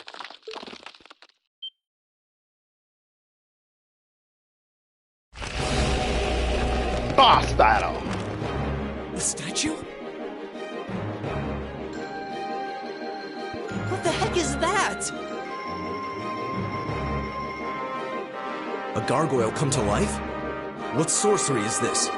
Boss battle! The statue? What the heck is that? A gargoyle come to life? What sorcery is this?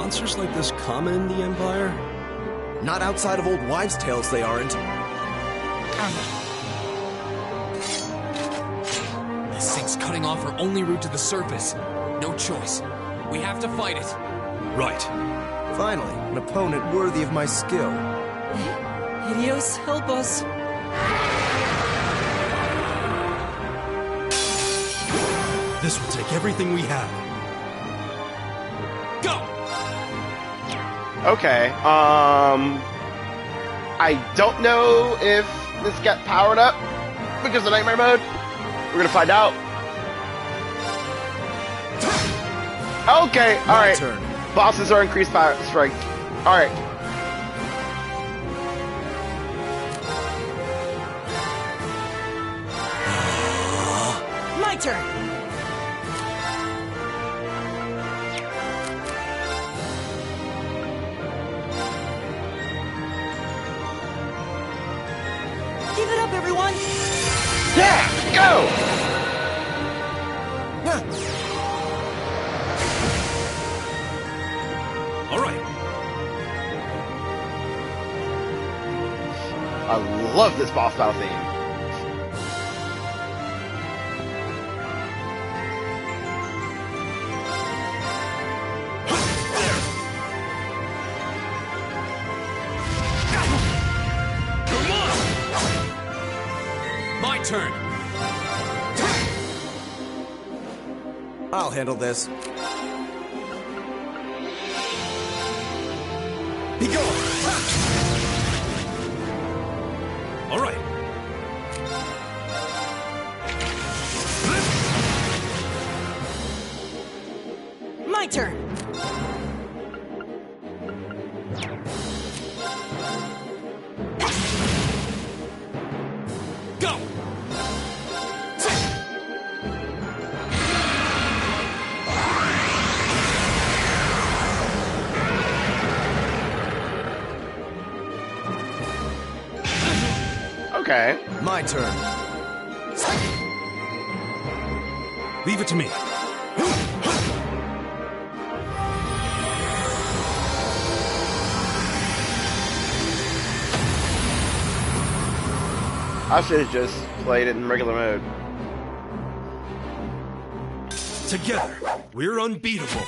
monsters like this common in the Empire? Not outside of old wives' tales, they aren't. This thing's cutting off our only route to the surface. No choice. We have to fight it. Right. Finally, an opponent worthy of my skill. Helios, help us. This will take everything we have. Go! Okay, I don't know if this got powered up because of Nightmare Mode. We're gonna find out. Okay, alright. Bosses are increased power strength. Alright. My turn. Give it up, everyone! Yeah! Go! All right. I love this boss battle theme. My turn. I'll handle this. Be gone! All right. My turn. Go! Okay. My turn. Leave it to me. I should have just played it in regular mode. Together, we're unbeatable.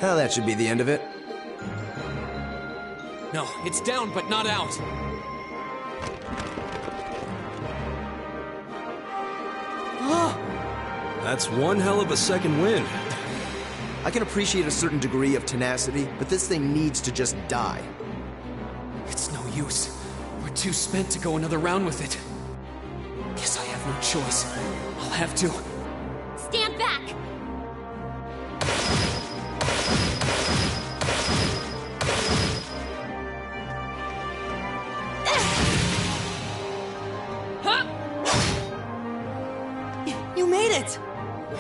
Well, that should be the end of it. No, it's down but not out. That's one hell of a second win. I can appreciate a certain degree of tenacity, but this thing needs to just die. It's no use. We're too spent to go another round with it. Guess I have no choice. I'll have to. Stand back! You made it!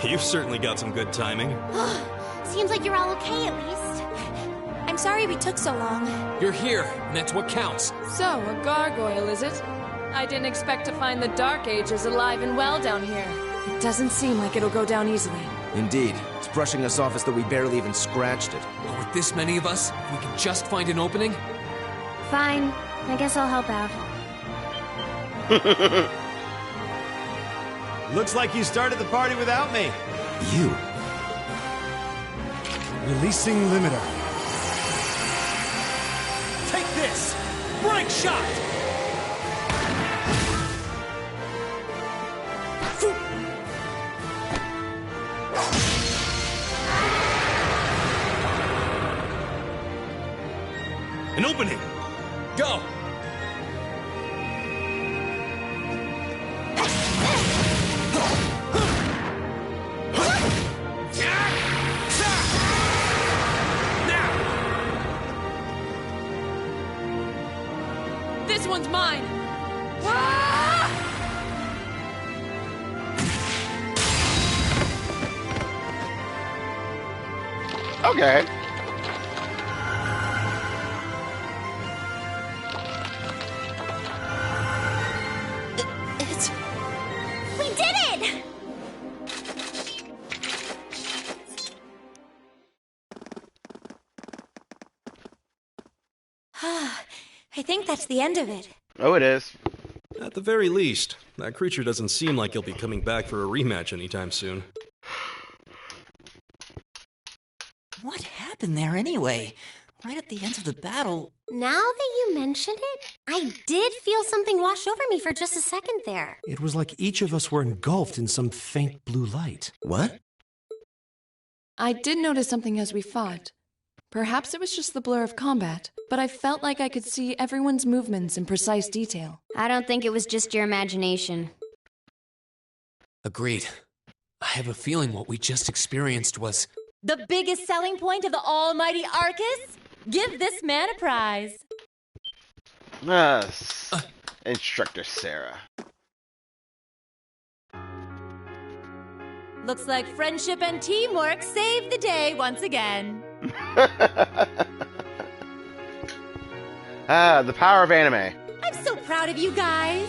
You've certainly got some good timing. Seems like you're all okay at least. I'm sorry we took so long. You're here, and that's what counts. So, a gargoyle, is it? I didn't expect to find the Dark Ages alive and well down here. It doesn't seem like it'll go down easily. Indeed. It's brushing us off as though we barely even scratched it. But with this many of us, if we can just find an opening. Fine. I guess I'll help out. Looks like you started the party without me. You? Releasing limiter. Take this! Break shot! An opening! Go! This one's mine! Okay. I think that's the end of it. Oh, it is. At the very least, that creature doesn't seem like he'll be coming back for a rematch anytime soon. What happened there anyway? Right at the end of the battle. Now that you mention it, I did feel something wash over me for just a second there. It was like each of us were engulfed in some faint blue light. What? I did notice something as we fought. Perhaps it was just the blur of combat, but I felt like I could see everyone's movements in precise detail. I don't think it was just your imagination. Agreed. I have a feeling what we just experienced was... The biggest selling point of the almighty Arcus? Give this man a prize. Instructor Sarah. Looks like friendship and teamwork saved the day once again. The power of anime. I'm so proud of you guys.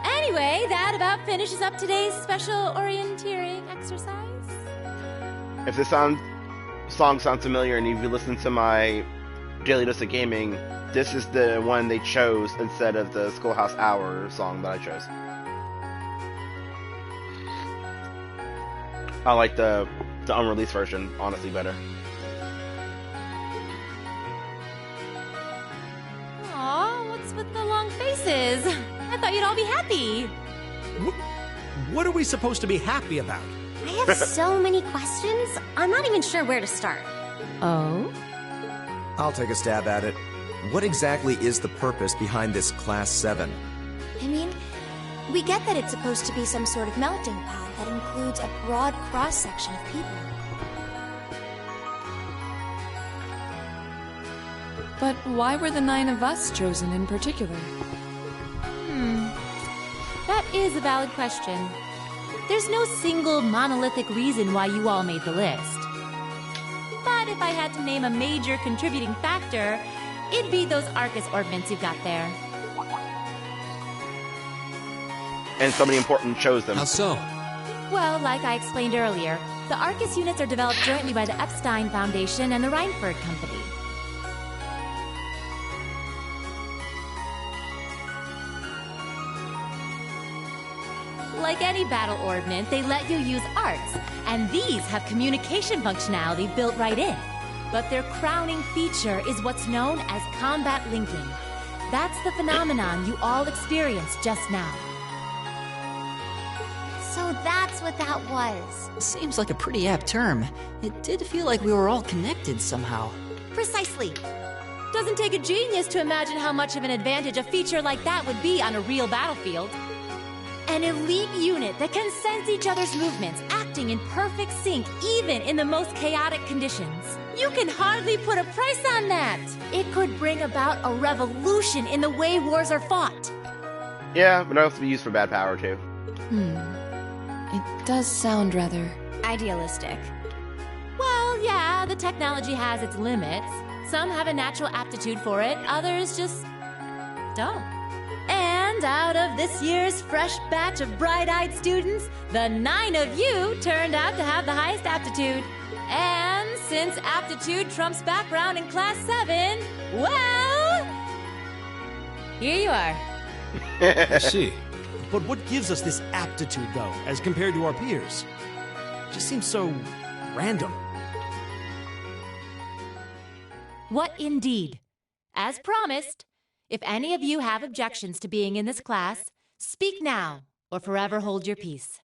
Anyway, that about finishes up today's special orienteering exercise. If this song sounds familiar and you've listened to my Daily Dose of Gaming, this is the one they chose instead of the Schoolhouse Hour song that I chose. I like the unreleased version, honestly, better. Aw, what's with the long faces? I thought you'd all be happy. What are we supposed to be happy about? I have so many questions, I'm not even sure where to start. Oh? I'll take a stab at it. What exactly is the purpose behind this Class 7? I mean, we get that it's supposed to be some sort of melting pot that includes a broad cross-section of people. But why were the 9 of us chosen in particular? That is a valid question. There's no single monolithic reason why you all made the list. But if I had to name a major contributing factor, it'd be those Arcus ordnance you've got there. And somebody important chose them. How so? Well, like I explained earlier, the Arcus units are developed jointly by the Epstein Foundation and the Reinford Company. Like any battle ordnance, they let you use arts, and these have communication functionality built right in. But their crowning feature is what's known as combat linking. That's the phenomenon you all experienced just now. So that's what that was. Seems like a pretty apt term. It did feel like we were all connected somehow. Precisely. Doesn't take a genius to imagine how much of an advantage a feature like that would be on a real battlefield. An elite unit that can sense each other's movements, acting in perfect sync even in the most chaotic conditions. You can hardly put a price on that. It could bring about a revolution in the way wars are fought. Yeah, but it also be used for bad power too. It does sound rather idealistic. Well, yeah, the technology has its limits. Some have a natural aptitude for it, others just don't. And out of this year's fresh batch of bright-eyed students, the 9 of you turned out to have the highest aptitude. And since aptitude trumps background in Class 7, well, here you are. I see. But what gives us this aptitude, though, as compared to our peers? Just seems so random. What indeed? As promised, if any of you have objections to being in this class, speak now or forever hold your peace.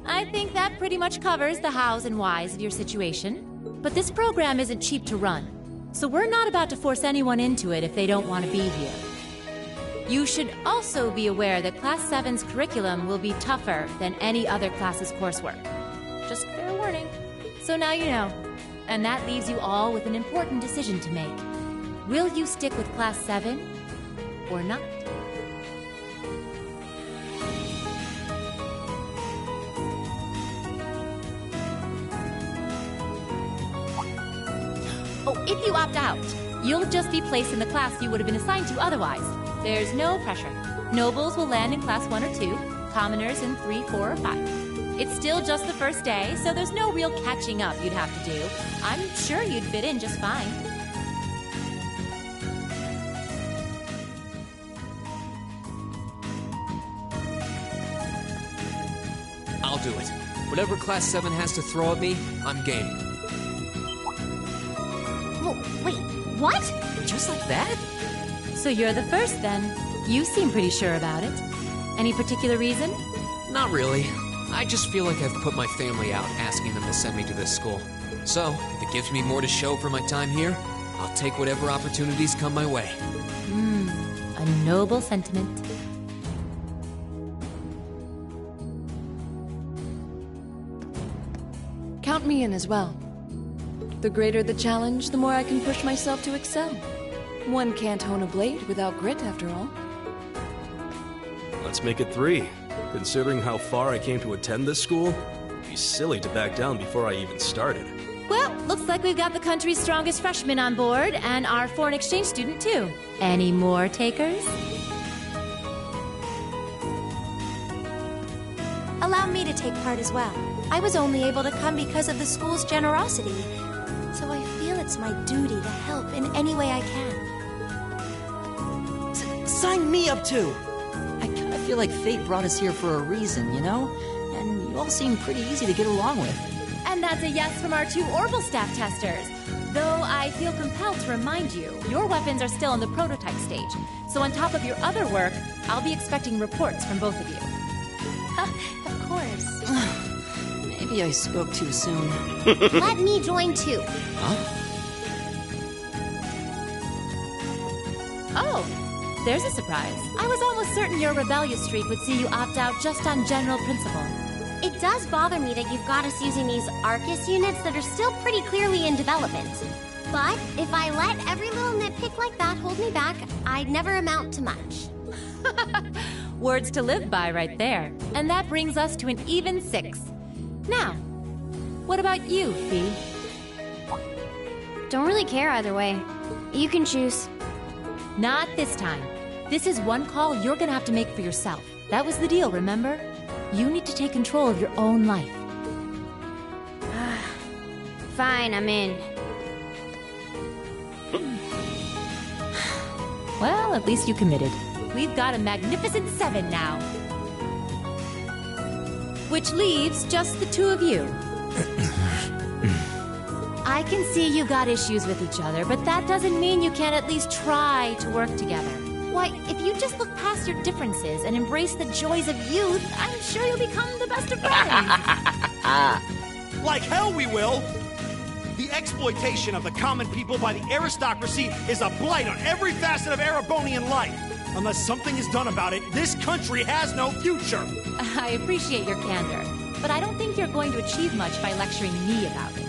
I think that pretty much covers the hows and whys of your situation. But this program isn't cheap to run, so we're not about to force anyone into it if they don't want to be here. You should also be aware that Class 7's curriculum will be tougher than any other class's coursework. Just fair warning. So now you know. And that leaves you all with an important decision to make. Will you stick with Class 7 or not? Oh, if you opt out, You'll just be placed in the class you would have been assigned to otherwise. There's no pressure. Nobles will land in class 1 or 2, commoners in 3, 4, or 5. It's still just the first day, so there's no real catching up you'd have to do. I'm sure you'd fit in just fine. I'll do it. Whatever Class 7 has to throw at me, I'm game. Wait, what? Just like that? So you're the first, then. You seem pretty sure about it. Any particular reason? Not really. I just feel like I've put my family out asking them to send me to this school. So, if it gives me more to show for my time here, I'll take whatever opportunities come my way. A noble sentiment. Count me in as well. The greater the challenge, the more I can push myself to excel. One can't hone a blade without grit, after all. Let's make it 3. Considering how far I came to attend this school, it'd be silly to back down before I even started. Well, looks like we've got the country's strongest freshman on board, and our foreign exchange student, too. Any more takers? Allow me to take part as well. I was only able to come because of the school's generosity, so I feel it's my duty to help in any way I can. Sign me up too! I kinda feel like fate brought us here for a reason, you know? And you all seem pretty easy to get along with. And that's a yes from our 2 Orbital staff testers. Though I feel compelled to remind you, your weapons are still in the prototype stage. So on top of your other work, I'll be expecting reports from both of you. Of course. Maybe I spoke too soon. Let me join too. Huh? Oh, there's a surprise. I was almost certain your rebellious streak would see you opt out just on general principle. It does bother me that you've got us using these Arcus units that are still pretty clearly in development. But if I let every little nitpick like that hold me back, I'd never amount to much. Words to live by right there. And that brings us to an even 6. Now, what about you, Fee? Don't really care either way. You can choose. Not this time. This is one call you're gonna have to make for yourself. That was the deal, remember? You need to take control of your own life. Fine, I'm in. Well, at least you committed. We've got a magnificent 7 now. Which leaves just the 2 of you. I can see you got issues with each other, but that doesn't mean you can't at least try to work together. Why, if you just look past your differences and embrace the joys of youth, I'm sure you'll become the best of friends. Like hell we will! The exploitation of the common people by the aristocracy is a blight on every facet of Erebonian life. Unless something is done about it, this country has no future. I appreciate your candor, but I don't think you're going to achieve much by lecturing me about it.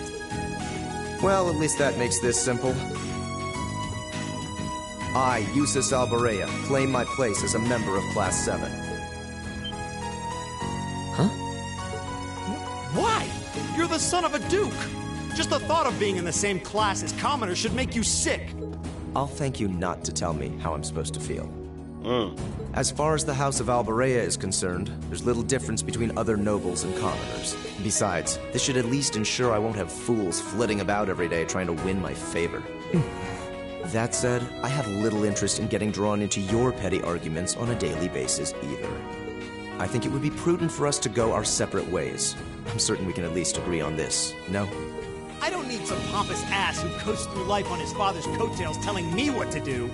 Well, at least that makes this simple. I, Eustace Alborea, claim my place as a member of Class 7. Huh? Why? You're the son of a duke. Just the thought of being in the same class as commoners should make you sick. I'll thank you not to tell me how I'm supposed to feel. As far as the House of Alborea is concerned, there's little difference between other nobles and commoners. Besides, this should at least ensure I won't have fools flitting about every day trying to win my favor. That said, I have little interest in getting drawn into your petty arguments on a daily basis either. I think it would be prudent for us to go our separate ways. I'm certain we can at least agree on this, no? I don't need some pompous ass who coasts through life on his father's coattails telling me what to do.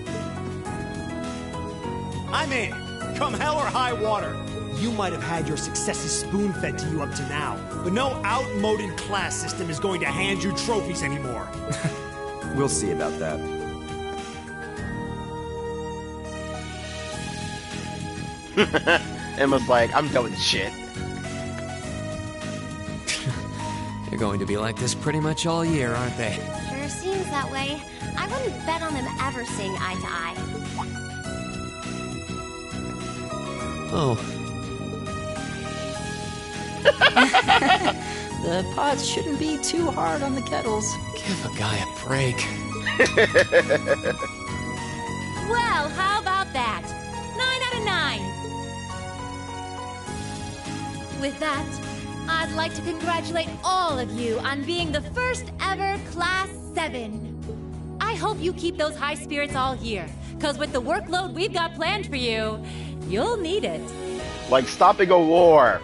I'm in, come hell or high water. You might have had your successes spoon-fed to you up to now, but no outmoded class system is going to hand you trophies anymore. We'll see about that. Emma's like, I'm done with this shit. They're going to be like this pretty much all year, aren't they? Sure seems that way. I wouldn't bet on them ever seeing eye to eye. Oh. The pots shouldn't be too hard on the kettles. Give a guy a break. Well, how about that? 9 out of 9. With that, I'd like to congratulate all of you on being the first ever Class 7. I hope you keep those high spirits all year, because with the workload we've got planned for you, you'll need it. Like stopping a war.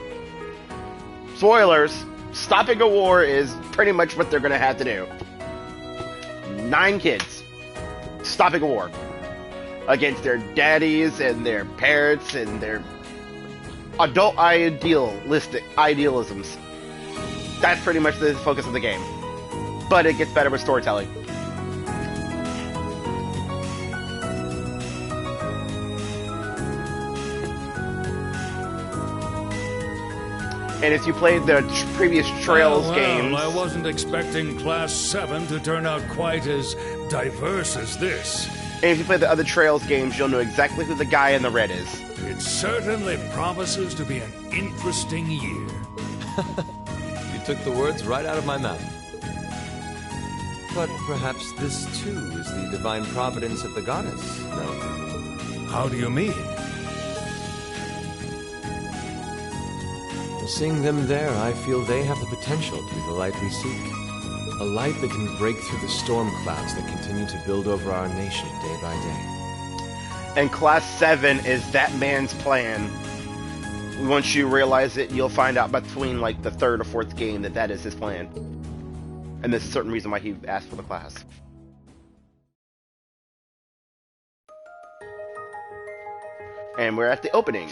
Spoilers, stopping a war is pretty much what they're going to have to do. 9 kids stopping a war against their daddies and their parents and their adult idealisms. That's pretty much the focus of the game. But it gets better with storytelling. And if you played the previous Trails games... I wasn't expecting Class 7 to turn out quite as diverse as this. And if you play the other Trails games, you'll know exactly who the guy in the red is. It certainly promises to be an interesting year. You took the words right out of my mouth. But perhaps this too is the divine providence of the goddess, no? How do you mean? Seeing them there, I feel they have the potential to be the light we seek. A light that can break through the storm clouds that continue to build over our nation day by day. And Class 7 is that man's plan. Once you realize it, you'll find out between like the 3rd or 4th game that is his plan. And there's a certain reason why he asked for the class. And we're at the opening.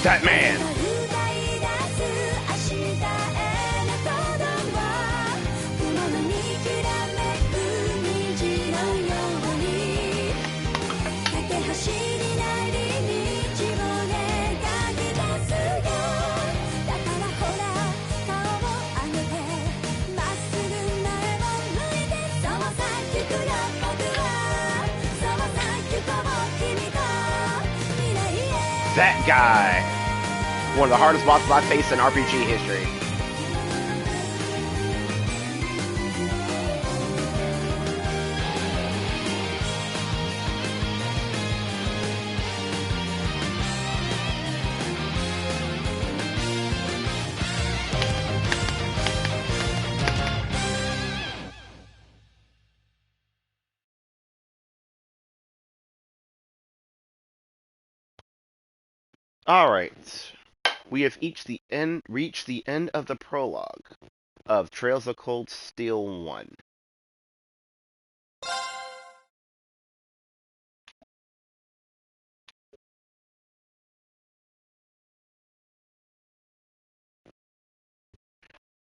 That man. That guy. One of the hardest bosses I've faced in RPG history. All right. We have reached the end of the prologue of Trails of Cold Steel 1.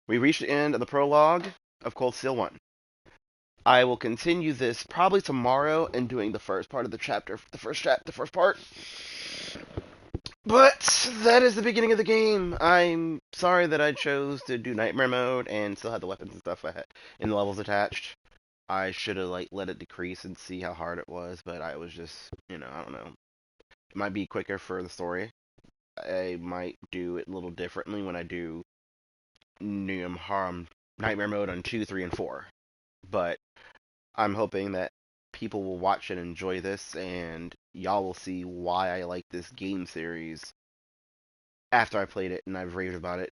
We reached the end of the prologue of Cold Steel 1. I will continue this probably tomorrow and doing the first part of the chapter, the first part. But that is the beginning of the game. I'm sorry that I chose to do Nightmare Mode and still have the weapons and stuff in the levels attached. I should have let it decrease and see how hard it was, but I was just, I don't know, It might be quicker for the story. I might do it a little differently when I do Harm Nightmare Mode on 2, 3, and 4. But I'm hoping that people will watch and enjoy this, and y'all will see why I like this game series after I played it and I've raved about it.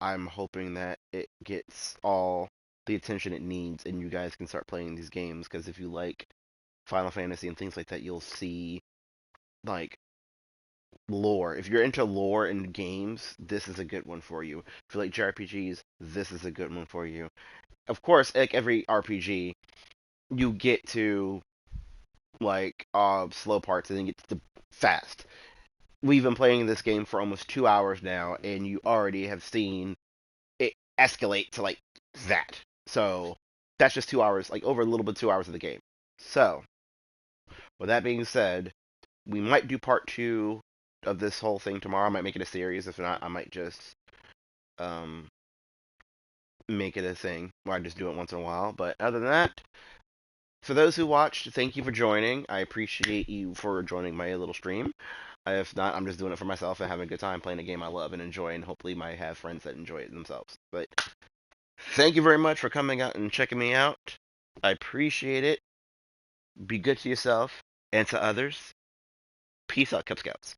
I'm hoping that it gets all the attention it needs, and you guys can start playing these games, because if you like Final Fantasy and things like that, you'll see, like, lore. If you're into lore in games, this is a good one for you. If you like JRPGs, this is a good one for you. Of course, like every RPG, you get to like slow parts and then get to the fast. We've been playing this game for almost 2 hours now, and you already have seen it escalate to like that. So that's just 2 hours, like over a little bit 2 hours of the game. So with that being said, we might do part 2 of this whole thing tomorrow. I might make it a series. If not, I might just um make it a thing where I just do it once in a while. But other than that, for those who watched, thank you for joining. I appreciate you for joining my little stream. If not, I'm just doing it for myself and having a good time playing a game I love and enjoy, and hopefully might have friends that enjoy it themselves. But thank you very much for coming out and checking me out. I appreciate it. Be good to yourself and to others. Peace out, Cub Scouts.